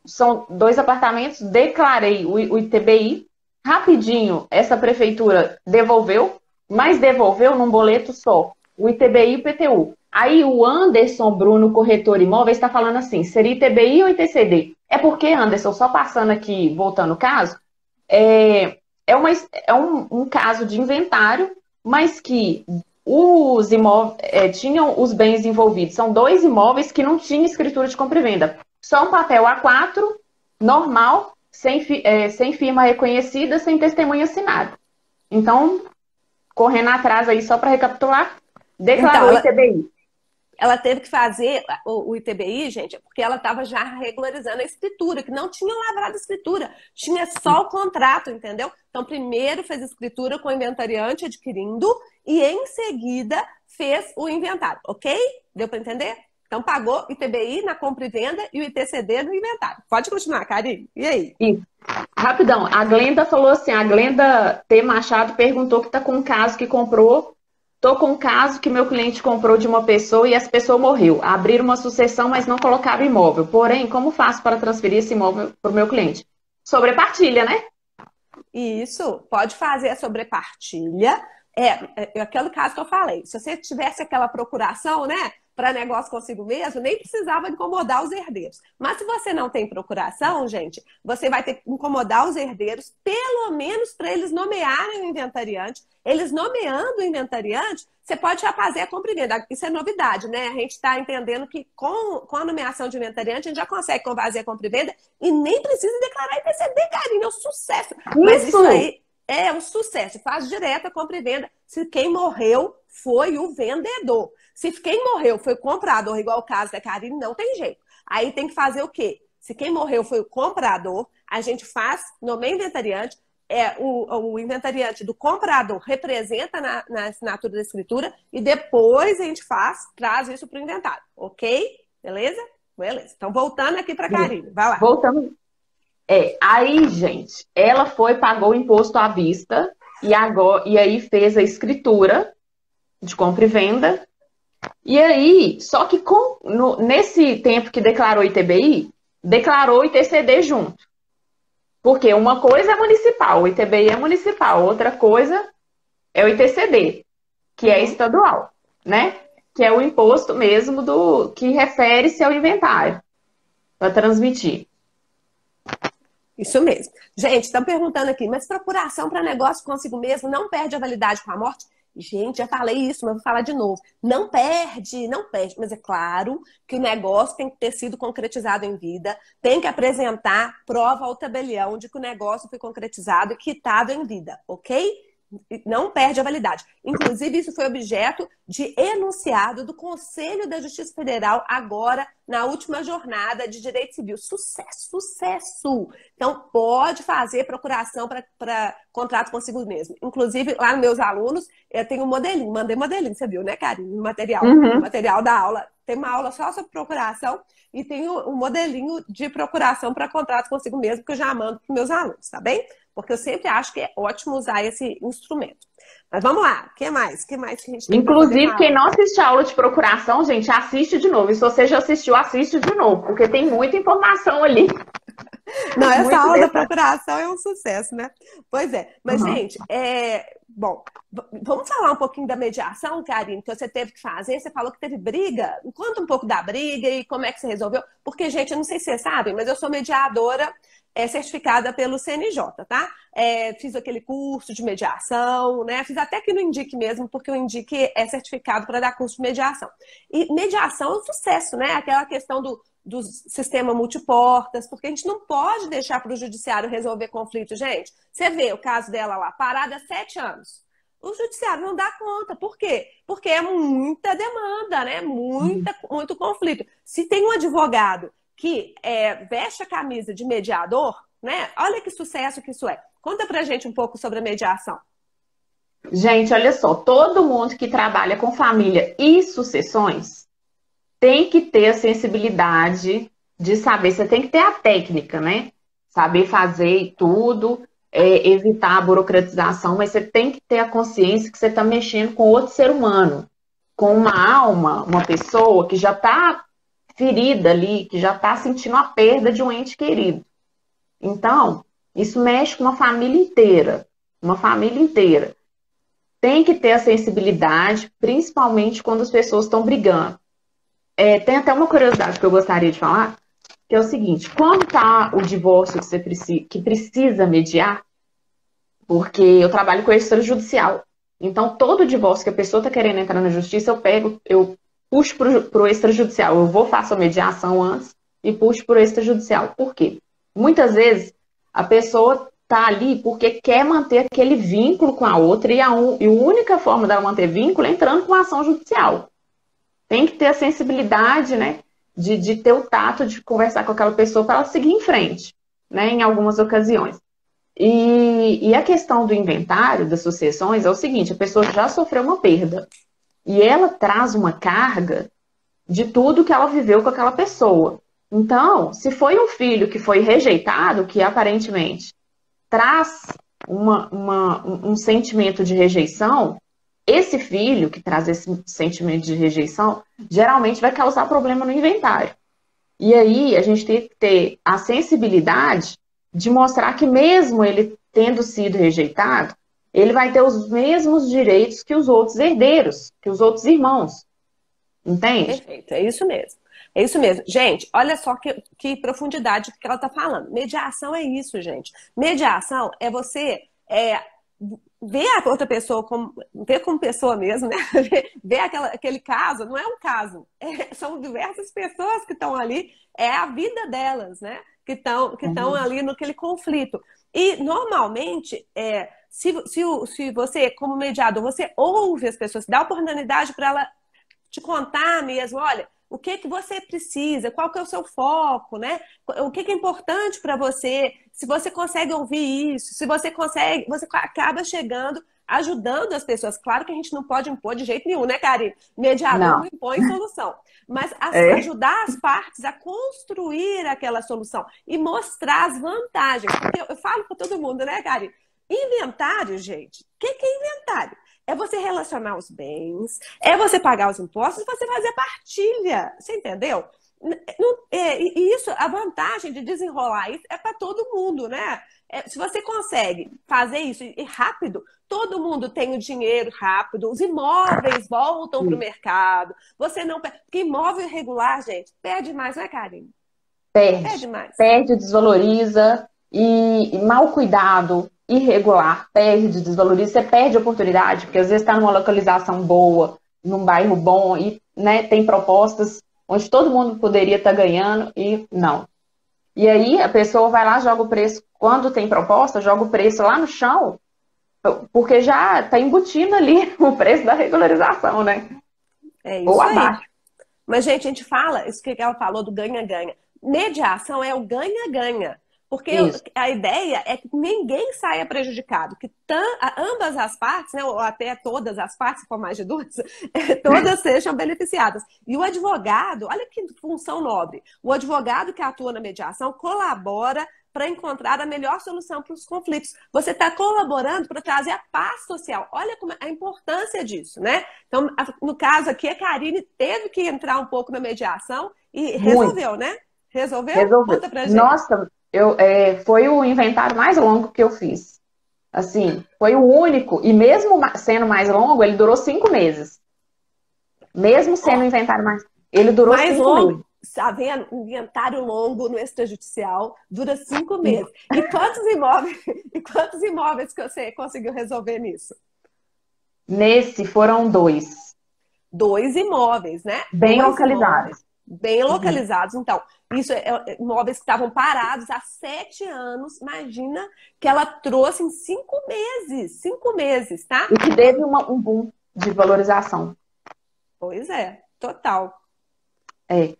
são 2 apartamentos, declarei o ITBI. Rapidinho, essa prefeitura devolveu, mas devolveu num boleto só, o ITBI e o IPTU. Aí o Anderson Bruno, corretor imóvel, está falando assim, seria ITBI ou ITCD? É porque, Anderson, só passando aqui, voltando o caso, é um caso de inventário, mas que os imóveis tinham os bens envolvidos. São 2 imóveis que não tinham escritura de compra e venda. Só um papel A4, normal, sem firma reconhecida, sem testemunha assinada. Então, correndo atrás aí, só para recapitular, declarou o ITBI. Ela teve que fazer o ITBI, gente, porque ela estava já regularizando a escritura, que não tinha lavrado a escritura, tinha só o contrato, entendeu? Então, primeiro fez a escritura com o inventariante adquirindo e, em seguida, fez o inventário, ok? Deu para entender? Então, pagou o ITBI na compra e venda e o ITCD no inventário. Pode continuar, Karine. E aí? Isso. Rapidão, a Glenda falou assim, a Glenda T. Machado perguntou que está com um caso que comprou. Estou com um caso que meu cliente comprou de uma pessoa e essa pessoa morreu. Abriram uma sucessão, mas não colocaram imóvel. Porém, como faço para transferir esse imóvel para o meu cliente? Sobrepartilha, né? Isso, pode fazer a sobrepartilha. É aquele caso que eu falei. Se você tivesse aquela procuração, né, para negócio consigo mesmo, nem precisava incomodar os herdeiros. Mas se você não tem procuração, gente, você vai ter que incomodar os herdeiros, pelo menos para eles nomearem o inventariante. Eles nomeando o inventariante, você pode já fazer a compra e venda. Isso é novidade, né? A gente está entendendo que com a nomeação de inventariante, a gente já consegue fazer a compra e venda e nem precisa declarar IPCD, carinho, é um sucesso. Mas isso aí é um sucesso. Faz direto a compra e venda. Se quem morreu foi o vendedor. Se quem morreu foi o comprador, igual o caso da Karine, não tem jeito. Aí tem que fazer o quê? Se quem morreu foi o comprador, a gente faz, nomeia inventariante, o inventariante do comprador representa na assinatura da escritura e depois a gente traz isso para o inventário, ok? Beleza? Beleza. Então, voltando aqui para a Karine, vai lá. Voltando. Aí, gente, ela pagou o imposto à vista e aí fez a escritura de compra e venda. E aí, só que nesse tempo que declarou ITBI, declarou ITCD junto. Porque uma coisa é municipal, o ITBI é municipal, outra coisa é o ITCD, que é estadual, né? Que é o imposto mesmo que refere-se ao inventário, para transmitir. Isso mesmo. Gente, estão perguntando aqui, mas procuração para negócio consigo mesmo não perde a validade com a morte? Gente, já falei isso, mas vou falar de novo. Não perde, não perde. Mas é claro que o negócio tem que ter sido concretizado em vida, tem que apresentar prova ao tabelião de que o negócio foi concretizado e quitado em vida, ok? Não perde a validade. Inclusive, isso foi objeto de enunciado do Conselho da Justiça Federal agora, na última jornada de Direito Civil. Sucesso, sucesso! Então, pode fazer procuração para contrato consigo mesmo. Inclusive, lá nos meus alunos, eu tenho um modelinho. Mandei modelinho, você viu, né, Karine? O material da aula. Tem uma aula só sobre procuração e tem um modelinho de procuração para contrato consigo mesmo que eu já mando para meus alunos, tá bem? Porque eu sempre acho que é ótimo usar esse instrumento. Mas vamos lá, o que mais? O que mais que a gente tem para poder Inclusive, falar? quem não assiste a aula de procuração, gente, assiste de novo. E se você já assistiu, assiste de novo, porque tem muita informação ali. Não, essa Muito aula da detalhe. procuração é um sucesso, né? Pois é. Mas, Uhum. gente, bom, vamos falar um pouquinho da mediação, Karine, que você teve que fazer. Você falou que teve briga. Conta um pouco da briga e como é que você resolveu. Porque, gente, eu não sei se vocês sabem, mas eu sou mediadora certificada pelo CNJ, tá? Fiz aquele curso de mediação, né? Fiz até que no Indique mesmo, porque o Indique é certificado para dar curso de mediação. E mediação é um sucesso, né? Aquela questão do sistema multiportas, porque a gente não pode deixar para o judiciário resolver conflito, gente. Você vê o caso dela lá, parada há 7 anos. O judiciário não dá conta. Por quê? Porque é muita demanda, né? Muito conflito. Se tem um advogado que veste a camisa de mediador, né? Olha que sucesso que isso é. Conta pra gente um pouco sobre a mediação. Gente, olha só, todo mundo que trabalha com família e sucessões tem que ter a sensibilidade de saber, você tem que ter a técnica, né? Saber fazer tudo, evitar a burocratização, mas você tem que ter a consciência que você está mexendo com outro ser humano, com uma alma, uma pessoa que já está ferida ali, que já está sentindo a perda de um ente querido. Então, isso mexe com uma família inteira, uma família inteira. Tem que ter a sensibilidade, principalmente quando as pessoas estão brigando. Tem até uma curiosidade que eu gostaria de falar, que é o seguinte, quando está o divórcio que precisa mediar, porque eu trabalho com extrajudicial, então todo divórcio que a pessoa está querendo entrar na justiça, eu puxo para o extrajudicial, faço a mediação antes e puxo para o extrajudicial. Por quê? Muitas vezes a pessoa está ali porque quer manter aquele vínculo com a outra e a única forma dela manter vínculo é entrando com a ação judicial. Tem que ter a sensibilidade, né, de ter o tato de conversar com aquela pessoa para ela seguir em frente, né, em algumas ocasiões. E a questão do inventário das sucessões é o seguinte, a pessoa já sofreu uma perda e ela traz uma carga de tudo que ela viveu com aquela pessoa. Então, se foi um filho que foi rejeitado, que aparentemente traz um sentimento de rejeição, esse filho que traz esse sentimento de rejeição, geralmente vai causar problema no inventário. E aí a gente tem que ter a sensibilidade de mostrar que mesmo ele tendo sido rejeitado, ele vai ter os mesmos direitos que os outros herdeiros, que os outros irmãos. Entende? Perfeito, é isso mesmo. É isso mesmo. Gente, olha só que profundidade que ela está falando. Mediação é isso, gente. Mediação é você ver a outra pessoa ver como pessoa mesmo, né? Ver aquele caso, não é um caso. São diversas pessoas que estão ali, é a vida delas, né? Que estão ali naquele conflito. E, normalmente, se você, como mediador, você ouve as pessoas, dá oportunidade para ela te contar mesmo, olha, o que você precisa, qual que é o seu foco, né? O que é importante para você, se você consegue ouvir isso, se você consegue, você acaba chegando, ajudando as pessoas. Claro que a gente não pode impor de jeito nenhum, né, Karine? Mediador não impõe solução. Mas ajudar as partes a construir aquela solução e mostrar as vantagens. Porque eu falo para todo mundo, né, Karine? Inventário, gente. O que é inventário? É você relacionar os bens, é você pagar os impostos, você fazer partilha. Você entendeu? E isso, a vantagem de desenrolar isso é para todo mundo, né? Se você consegue fazer isso e rápido, todo mundo tem o dinheiro rápido, os imóveis voltam para o mercado. Você não perde. Porque imóvel irregular, gente, perde mais, não é, Karine? Perde mais. Perde, desvaloriza e mal cuidado. Irregular, perde, desvaloriza, você perde a oportunidade, porque às vezes está numa localização boa, num bairro bom, e né, tem propostas onde todo mundo poderia estar ganhando e não. E aí a pessoa vai lá, joga o preço, quando tem proposta, joga o preço lá no chão, porque já está embutido ali o preço da regularização, né? É isso. Ou abaixo. Mas, gente, a gente fala, isso que ela falou do ganha-ganha. Mediação é o ganha-ganha. Porque Isso. a ideia é que ninguém saia prejudicado, que ambas as partes, né, ou até todas as partes, se for mais de duas, todas sejam beneficiadas. E o advogado, olha que função nobre, o advogado que atua na mediação colabora para encontrar a melhor solução para os conflitos. Você está colaborando para trazer a paz social. Olha como a importância disso, né? Então, no caso aqui, a Karine teve que entrar um pouco na mediação e Muito. resolveu, né? Resolveu? Resolveu. Conta pra gente. Nossa, foi o inventário mais longo que eu fiz. Assim, foi o único, e mesmo sendo mais longo, ele durou 5 meses. Mesmo sendo o Ó, inventário mais. Ele durou mais 5 longo, meses. sabe, inventário longo no extrajudicial dura 5 meses. E quantos imóveis que você conseguiu resolver nisso? Nesse foram 2. 2 imóveis, né? Bem 2 imóveis localizados. bem Uhum. localizados. Então, isso imóveis que estavam parados há 7 anos. Imagina que ela trouxe em 5 meses. 5 meses, tá? E que teve um boom de valorização. Pois é, total. É.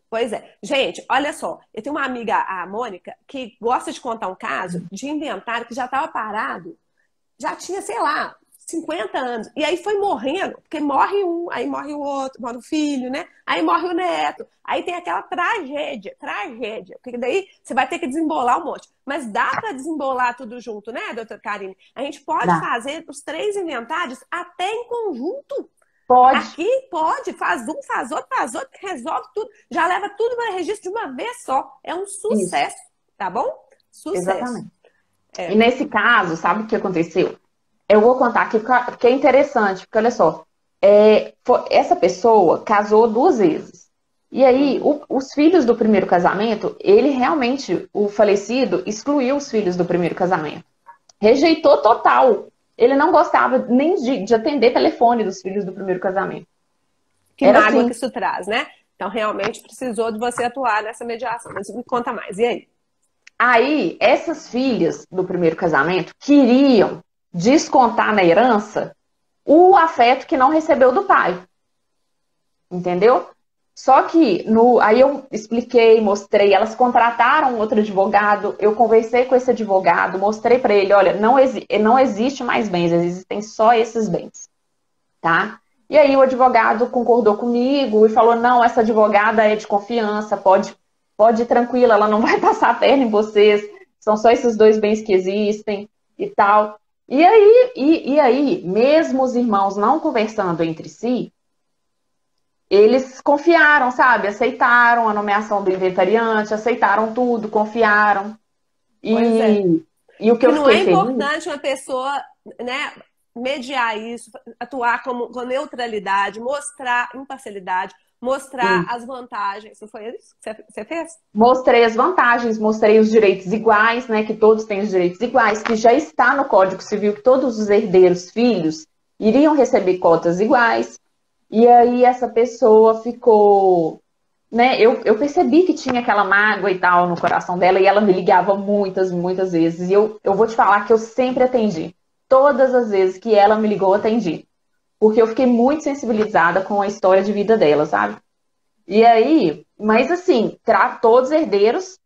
Pois é. Gente, olha só. Eu tenho uma amiga, a Mônica, que gosta de contar um caso de inventário que já estava parado, já tinha, sei lá, 50 anos. E aí foi morrendo, porque morre um, aí morre o outro, morre o filho, né? Aí morre o neto. Aí tem aquela tragédia. Porque daí você vai ter que desembolar um monte. Mas dá para desembolar tudo junto, né, doutora Karine? A gente pode Dá. fazer os 3 inventários até em conjunto. Pode. Aqui pode, faz um, faz outro, resolve tudo. Já leva tudo para registro de uma vez só. É um Isso. sucesso, tá bom? Sucesso. Exatamente. E É. nesse caso, sabe o que aconteceu? Eu vou contar aqui porque é interessante, porque olha só, essa pessoa casou 2 vezes. E aí, Uhum. os filhos do primeiro casamento, ele realmente, o falecido, excluiu os filhos do primeiro casamento. Rejeitou total. Ele não gostava nem de atender telefone dos filhos do primeiro casamento. Que Era mágoa que assim. isso traz, né? Então, realmente precisou de você atuar nessa mediação. Mas me conta mais. E aí? Aí, essas filhas do primeiro casamento queriam descontar na herança o afeto que não recebeu do pai. Entendeu? Só que aí eu expliquei, mostrei, elas contrataram outro advogado, eu conversei com esse advogado, mostrei para ele, olha, não existe mais bens, existem só esses bens, tá? E aí o advogado concordou comigo e falou, não, essa advogada é de confiança, pode ir tranquila, ela não vai passar a perna em vocês, são só esses 2 bens que existem e tal. E aí, mesmo os irmãos não conversando entre si, eles confiaram, sabe? Aceitaram a nomeação do inventariante, aceitaram tudo, confiaram. Pois é. E o que Que eu não é fiquei feliz, importante uma pessoa, né, mediar isso, atuar com neutralidade, mostrar imparcialidade, mostrar sim, as vantagens. Não foi isso que você fez? mostrei as vantagens, mostrei os direitos iguais, né? Que todos têm os direitos iguais, que já está no Código Civil que todos os herdeiros, filhos, iriam receber cotas iguais. E aí essa pessoa ficou, né? Eu percebi que tinha aquela mágoa e tal no coração dela e ela me ligava muitas, muitas vezes. E eu vou te falar que eu sempre atendi. Todas as vezes que ela me ligou, eu atendi. Porque eu fiquei muito sensibilizada com a história de vida dela, sabe? E aí, mas assim, todos herdeiros,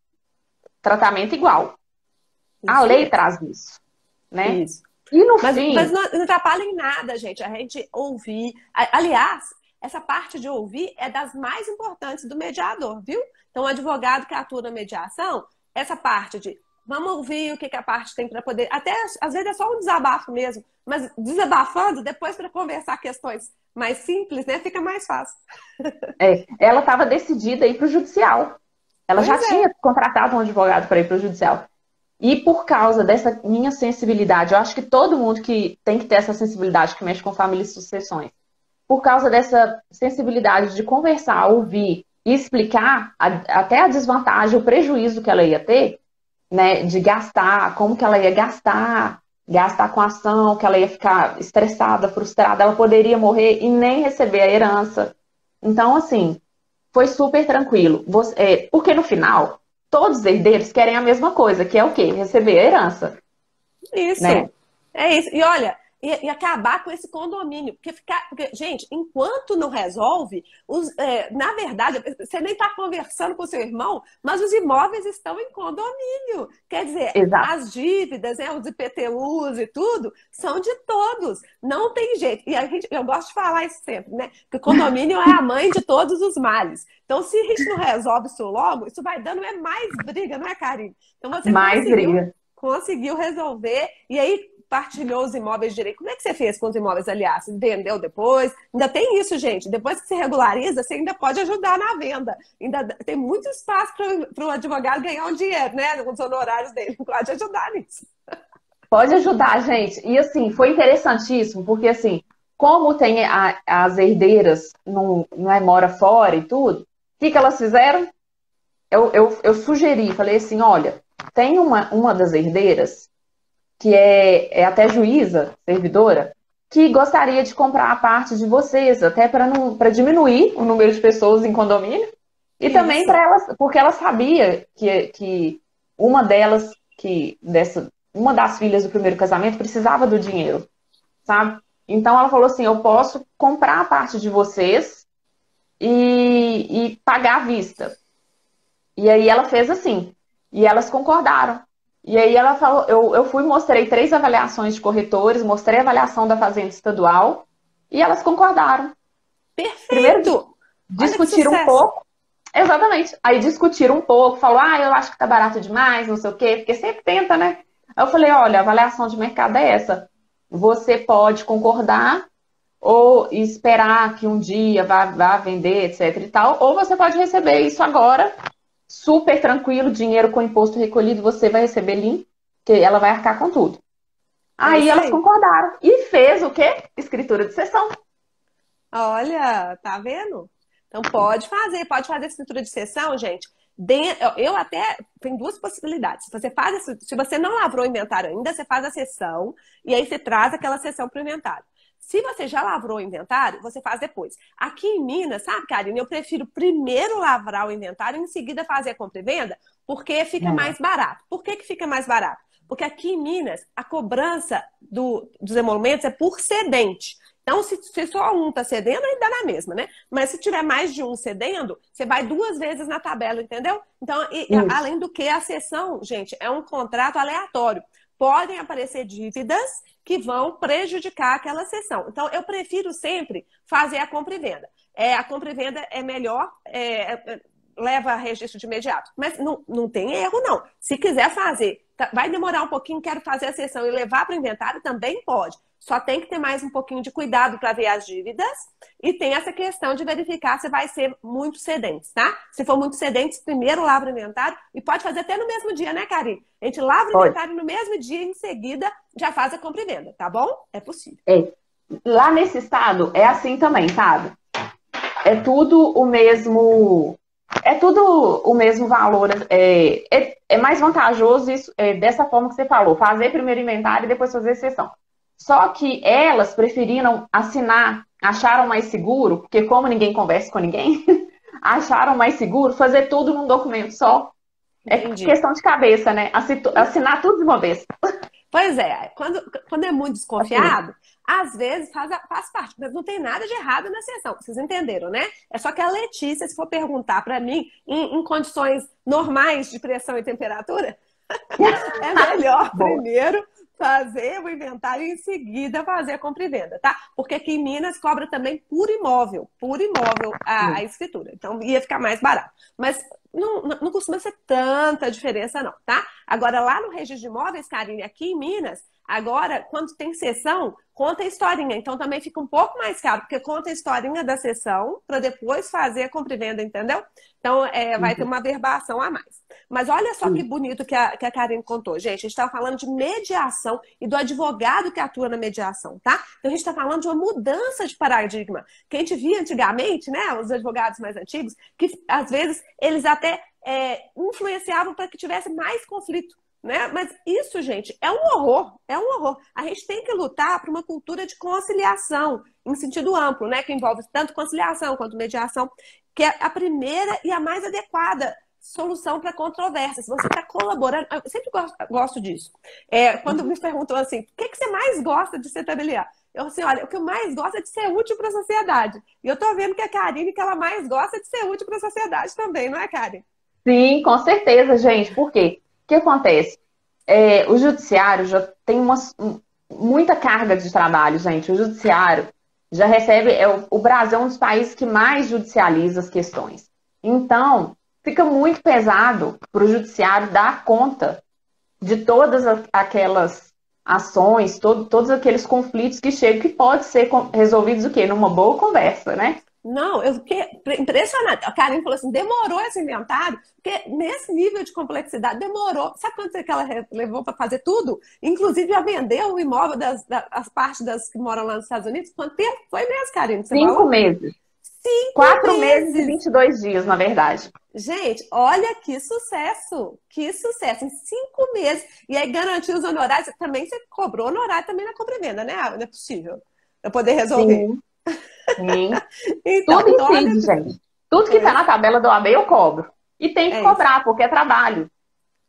tratamento igual. A Isso lei mesmo. traz isso, né? Isso. E no Mas fim, não atrapalha em nada, gente. A gente ouvir. Aliás, essa parte de ouvir é das mais importantes do mediador, viu? Então, o advogado que atua na mediação, essa parte de vamos ouvir o que a parte tem para poder. Até às vezes é só um desabafo mesmo, mas desabafando, depois para conversar questões mais simples, né? Fica mais fácil. ela estava decidida a ir para o judicial. Ela já Pois é. tinha contratado um advogado para ir para o judicial. E por causa dessa minha sensibilidade, eu acho que todo mundo que tem que ter essa sensibilidade que mexe com família e sucessões, por causa dessa sensibilidade de conversar, ouvir e explicar até a desvantagem, o prejuízo que ela ia ter, né, de gastar, como que ela ia gastar com a ação, que ela ia ficar estressada, frustrada, ela poderia morrer e nem receber a herança. Então, assim, foi super tranquilo. Porque no final, todos os herdeiros querem a mesma coisa, que é o quê? Receber a herança, né? Isso. É isso. E olha, e acabar com esse condomínio. Porque, gente, enquanto não resolve, na verdade, você nem está conversando com o seu irmão, mas os imóveis estão em condomínio. Quer dizer, Exato. as dívidas, né, os IPTUs e tudo, são de todos. Não tem jeito. E eu gosto de falar isso sempre, né? Que o condomínio é a mãe de todos os males. Então, se a gente não resolve isso logo, isso vai dando mais briga, não é, Karine? Então, você Mais briga. conseguiu resolver, e aí partilhou os imóveis direito. Como é que você fez com os imóveis, aliás? Você vendeu depois? Ainda tem isso, gente. Depois que você regulariza, você ainda pode ajudar na venda. Ainda tem muito espaço para o advogado ganhar um dinheiro, né? Com os honorários dele. Pode ajudar nisso. Pode ajudar, gente. E assim, foi interessantíssimo, porque assim, como tem as herdeiras, não mora fora e tudo, o que elas fizeram? Eu sugeri, falei assim, olha, tem uma das herdeiras, que é até juíza, servidora, que gostaria de comprar a parte de vocês, até para diminuir o número de pessoas em condomínio, e também Isso. para elas, porque ela sabia que uma delas, uma das filhas do primeiro casamento precisava do dinheiro, sabe? Então ela falou assim, eu posso comprar a parte de vocês e pagar à vista. E aí ela fez assim. E elas concordaram. E aí ela falou, eu fui, mostrei 3 avaliações de corretores, mostrei a avaliação da Fazenda Estadual, e elas concordaram. Primeiro Perfeito! Olha que discutiram um sucesso! pouco. Exatamente. Aí discutiram um pouco, falou, eu acho que tá barato demais, não sei o quê, porque sempre tenta, né? Aí eu falei, olha, a avaliação de mercado é essa. Você pode concordar ou esperar que um dia vá vender, etc e tal, ou você pode receber isso agora, super tranquilo, dinheiro com imposto recolhido, você vai receber limpo, que ela vai arcar com tudo. É Aí isso elas aí. concordaram. E fez o quê? Escritura de cessão. Olha, tá vendo? Então pode fazer escritura de cessão, gente. Eu até tem 2 possibilidades. Se você não lavrou o inventário ainda, você faz a cessão e aí você traz aquela cessão para o inventário. Se você já lavrou o inventário, você faz depois. Aqui em Minas, sabe, Karine, eu prefiro primeiro lavrar o inventário e em seguida fazer a compra e venda, porque fica Melhor. mais barato. Por que fica mais barato? Porque aqui em Minas, a cobrança dos emolumentos é por cedente. Então, se só um está cedendo, aí dá na mesma, né? Mas se tiver mais de um cedendo, você vai 2 vezes na tabela, entendeu? Então, Isso. além do que, a cessão, gente, é um contrato aleatório. Podem aparecer dívidas que vão prejudicar aquela cessão. Então, eu prefiro sempre fazer a compra e venda. A compra e venda é melhor, leva a registro de imediato. Mas não tem erro, não. Se quiser fazer, vai demorar um pouquinho, quero fazer a sessão e levar para o inventário, também pode. Só tem que ter mais um pouquinho de cuidado para ver as dívidas e tem essa questão de verificar se vai ser muito cedente, tá? Se for muito cedente, primeiro lavra o inventário e pode fazer até no mesmo dia, né, Karine? A gente lavra o Pode. inventário no mesmo dia e em seguida já faz a compra e venda, tá bom? É possível. Lá nesse estado é assim também, sabe? É tudo o mesmo. É tudo o mesmo valor. É mais vantajoso isso, dessa forma que você falou, fazer primeiro inventário e depois fazer sessão. Só que elas preferiram assinar, acharam mais seguro, porque como ninguém conversa com ninguém, acharam mais seguro fazer tudo num documento só. É Entendi. questão de cabeça, né? Assinar tudo de uma vez. Pois é, quando é muito Assim, desconfiado, às vezes faz parte, mas não tem nada de errado na sessão. Vocês entenderam, né? É só que a Letícia, se for perguntar para mim, em condições normais de pressão e temperatura, é melhor boa. primeiro fazer o inventário e em seguida fazer a compra e venda, tá? Porque aqui em Minas cobra também por imóvel a escritura. Então ia ficar mais barato. Mas não costuma ser tanta diferença, não, tá? Agora, lá no registro de imóveis, Karine, aqui em Minas, agora, quando tem sessão, conta a historinha. Então também fica um pouco mais caro, porque conta a historinha da sessão para depois fazer a compra e venda, entendeu? Então vai ter uma verbação a mais. Mas olha só que bonito que a Karine contou. Gente, a gente está falando de mediação e do advogado que atua na mediação, tá? Então a gente está falando de uma mudança de paradigma. Que a gente via antigamente, né? Os advogados mais antigos, que às vezes eles até influenciavam para que tivesse mais conflito. Né? Mas isso, gente, é um horror, é um horror. A gente tem que lutar por uma cultura de conciliação, em sentido amplo, né? Que envolve tanto conciliação quanto mediação, que é a primeira e a mais adequada solução para controvérsias. Você está colaborando. Eu sempre gosto disso. Quando me perguntam assim, o que você mais gosta de ser tabelião? Eu assim, olha, o que eu mais gosto é de ser útil para a sociedade. E eu estou vendo que a Karine, que ela mais gosta é de ser útil para a sociedade também, não é, Karine? Sim, com certeza, gente. Por quê? O que acontece? O judiciário já tem muita carga de trabalho, gente. O judiciário já recebe. O Brasil é um dos países que mais judicializa as questões. Então, fica muito pesado para o judiciário dar conta de todas aquelas ações, todos aqueles conflitos que chegam, que pode ser resolvidos o quê? Numa boa conversa, né? Não, eu fiquei impressionada. A Karine falou assim, demorou esse inventário, porque nesse nível de complexidade demorou. Sabe quanto tempo que ela levou para fazer tudo? Inclusive, já vendeu o imóvel as partes das que moram lá nos Estados Unidos. Quanto tempo foi mesmo, Karine? Você 5 falou? meses. 5 4 meses. meses e 22 dias, na verdade. Gente, olha que sucesso! Que sucesso! Em 5 meses. E aí garantiu os honorários. Também você cobrou honorário também na compra e venda, né? Não é possível. Para poder resolver. Sim. Sim. Então, Tudo incide, gente. Tudo que está na tabela do OAB eu cobro. E tem que cobrar, isso. porque é trabalho.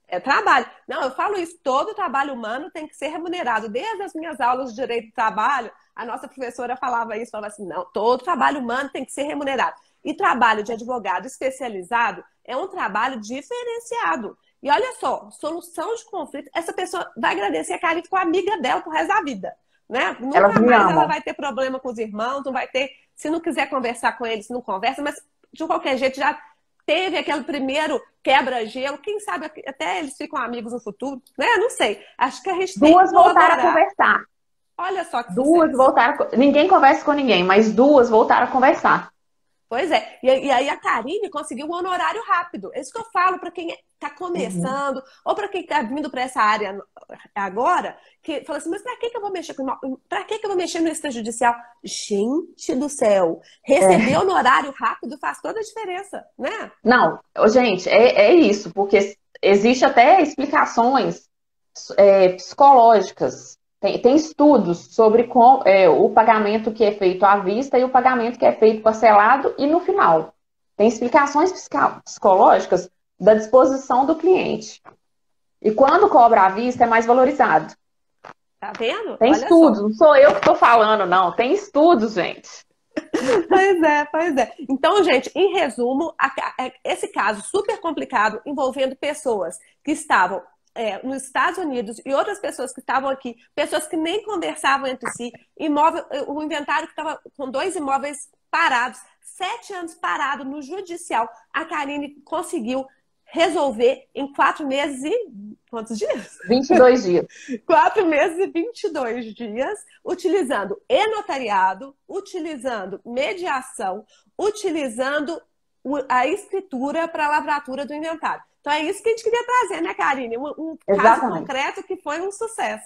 É trabalho. Não, eu falo isso, todo trabalho humano tem que ser remunerado. Desde as minhas aulas de direito do trabalho, a nossa professora falava assim, não, todo trabalho humano tem que ser remunerado. E trabalho de advogado especializado é um trabalho diferenciado. E olha só, solução de conflito, essa pessoa vai agradecer a Karine com a amiga dela pro resto da vida. Né? Nunca mais ela vai ter problema com os irmãos, não vai ter, se não quiser conversar com eles, não conversa, mas de qualquer jeito já teve aquele primeiro quebra-gelo, quem sabe até eles ficam amigos no futuro, né? Não sei. Acho que a gente tem que voltaram a conversar. Olha só que duas sucesso. voltaram, ninguém conversa com ninguém, mas 2 voltaram a conversar. Pois é. E aí a Karine conseguiu um honorário rápido. É isso que eu falo para quem está começando, ou para quem está vindo para essa área agora, que fala assim, mas para que eu vou mexer para que eu vou mexer no extrajudicial? Gente do céu, receber honorário rápido faz toda a diferença, né? Não, gente, é isso, porque existe até explicações psicológicas. Tem estudos sobre o pagamento que é feito à vista e o pagamento que é feito parcelado e no final. Tem explicações psicológicas da disposição do cliente. E quando cobra à vista é mais valorizado. Tá vendo? Tem estudos, não sou eu que estou falando, não. Tem estudos, gente. Pois é. Então, gente, em resumo, esse caso super complicado envolvendo pessoas que estavam nos Estados Unidos e outras pessoas que estavam aqui, pessoas que nem conversavam entre si, o inventário que estava com 2 imóveis parados, 7 anos parado no judicial, a Karine conseguiu resolver em 4 meses e... quantos dias? 22 dias. 4 meses e 22 dias, utilizando e-notariado, utilizando mediação, utilizando a escritura para a lavratura do inventário. Então é isso que a gente queria trazer, né, Karine? Um caso concreto que foi um sucesso.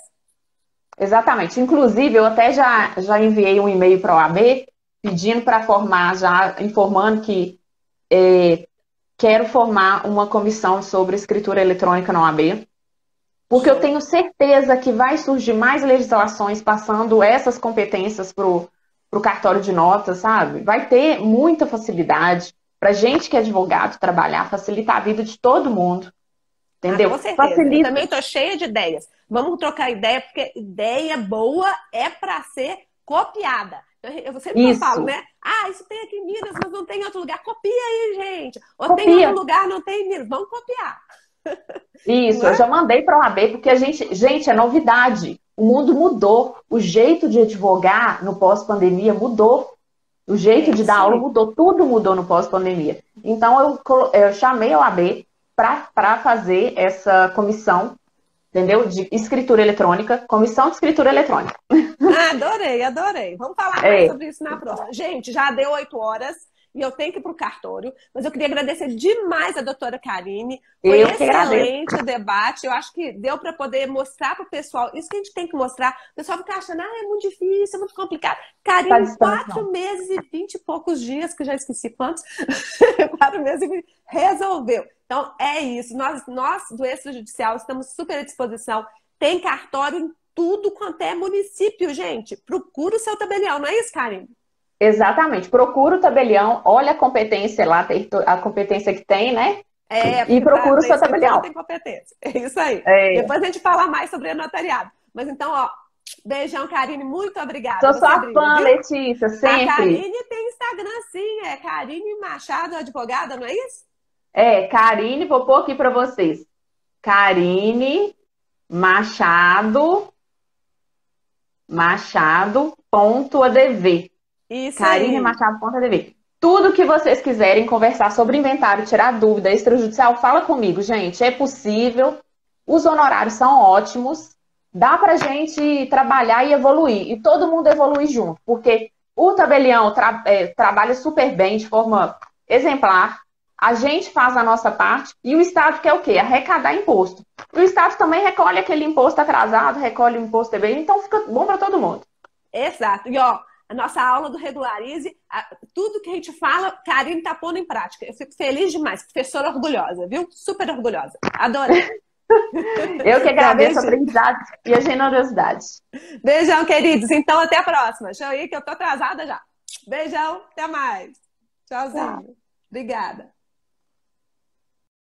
Exatamente. Inclusive, eu até já enviei um e-mail para a OAB pedindo para formar, já informando que quero formar uma comissão sobre escritura eletrônica na OAB, porque eu tenho certeza que vai surgir mais legislações passando essas competências para o cartório de notas, sabe? Vai ter muita facilidade. Para gente que é advogado trabalhar, facilita a vida de todo mundo. Entendeu? Com certeza. Facilita. Eu também estou cheia de ideias. Vamos trocar ideia, porque ideia boa é para ser copiada. Eu sempre falo, né? Isso tem aqui em Minas, mas não tem em outro lugar. Copia aí, gente. Ou tem em outro lugar, não tem em Minas. Vamos copiar. Isso, eu já mandei para a OAB, porque gente, é novidade. O mundo mudou. O jeito de advogar no pós-pandemia mudou. O jeito de dar aula mudou, tudo mudou no pós-pandemia. Então, eu chamei a OAB para fazer essa comissão, entendeu? De escritura eletrônica, comissão de escritura eletrônica. Adorei. Vamos falar mais sobre isso na próxima. Gente, já deu 8 horas e eu tenho que ir para o cartório, mas eu queria agradecer demais a doutora Karine. Foi excelente o debate. Eu acho que deu para poder mostrar para o pessoal isso que a gente tem que mostrar. O pessoal fica achando, é muito difícil, é muito complicado. Karine, 4 meses e 20 e poucos dias, que eu já esqueci quantos, 4 meses e 20, resolveu. Então, é isso. Nós do extrajudicial estamos super à disposição. Tem cartório em tudo quanto é município, gente. Procura o seu tabelião, não é isso, Karine? Exatamente. Procura o tabelião, olha a competência lá, a competência que tem, né? É, E porque procura o para seu escritura tabelião. tem competência. É isso aí. É. Depois a gente fala mais sobre notariado. Mas então, ó, beijão, Karine, muito obrigada. Sou Você sua brilha, fã, viu? Letícia, A sempre. Karine tem Instagram, sim, é Karine Machado, advogada, não é isso? É, Karine, vou pôr aqui para vocês. Karine Machado, Machado.adv. Isso Karine aí. Machado.adv. Tudo que vocês quiserem conversar sobre inventário, tirar dúvida extrajudicial, fala comigo, gente. É possível. Os honorários são ótimos. Dá pra gente trabalhar e evoluir. E todo mundo evoluir junto. Porque o tabelião trabalha super bem, de forma exemplar. A gente faz a nossa parte. E o Estado quer o quê? Arrecadar imposto. E o Estado também recolhe aquele imposto atrasado, recolhe o imposto também. Então fica bom para todo mundo. Exato. E ó, a nossa aula do Regularize, tudo que a gente fala, Karine tá pondo em prática. Eu fico feliz demais, professora orgulhosa, viu? Super orgulhosa. Adorei. Eu que Tá, agradeço a beijinho. aprendizado e a generosidade. Beijão, queridos. Então, até a próxima. Deixa eu ir que eu tô atrasada já. Beijão, até mais. Tchau. Tchauzinho. Obrigada.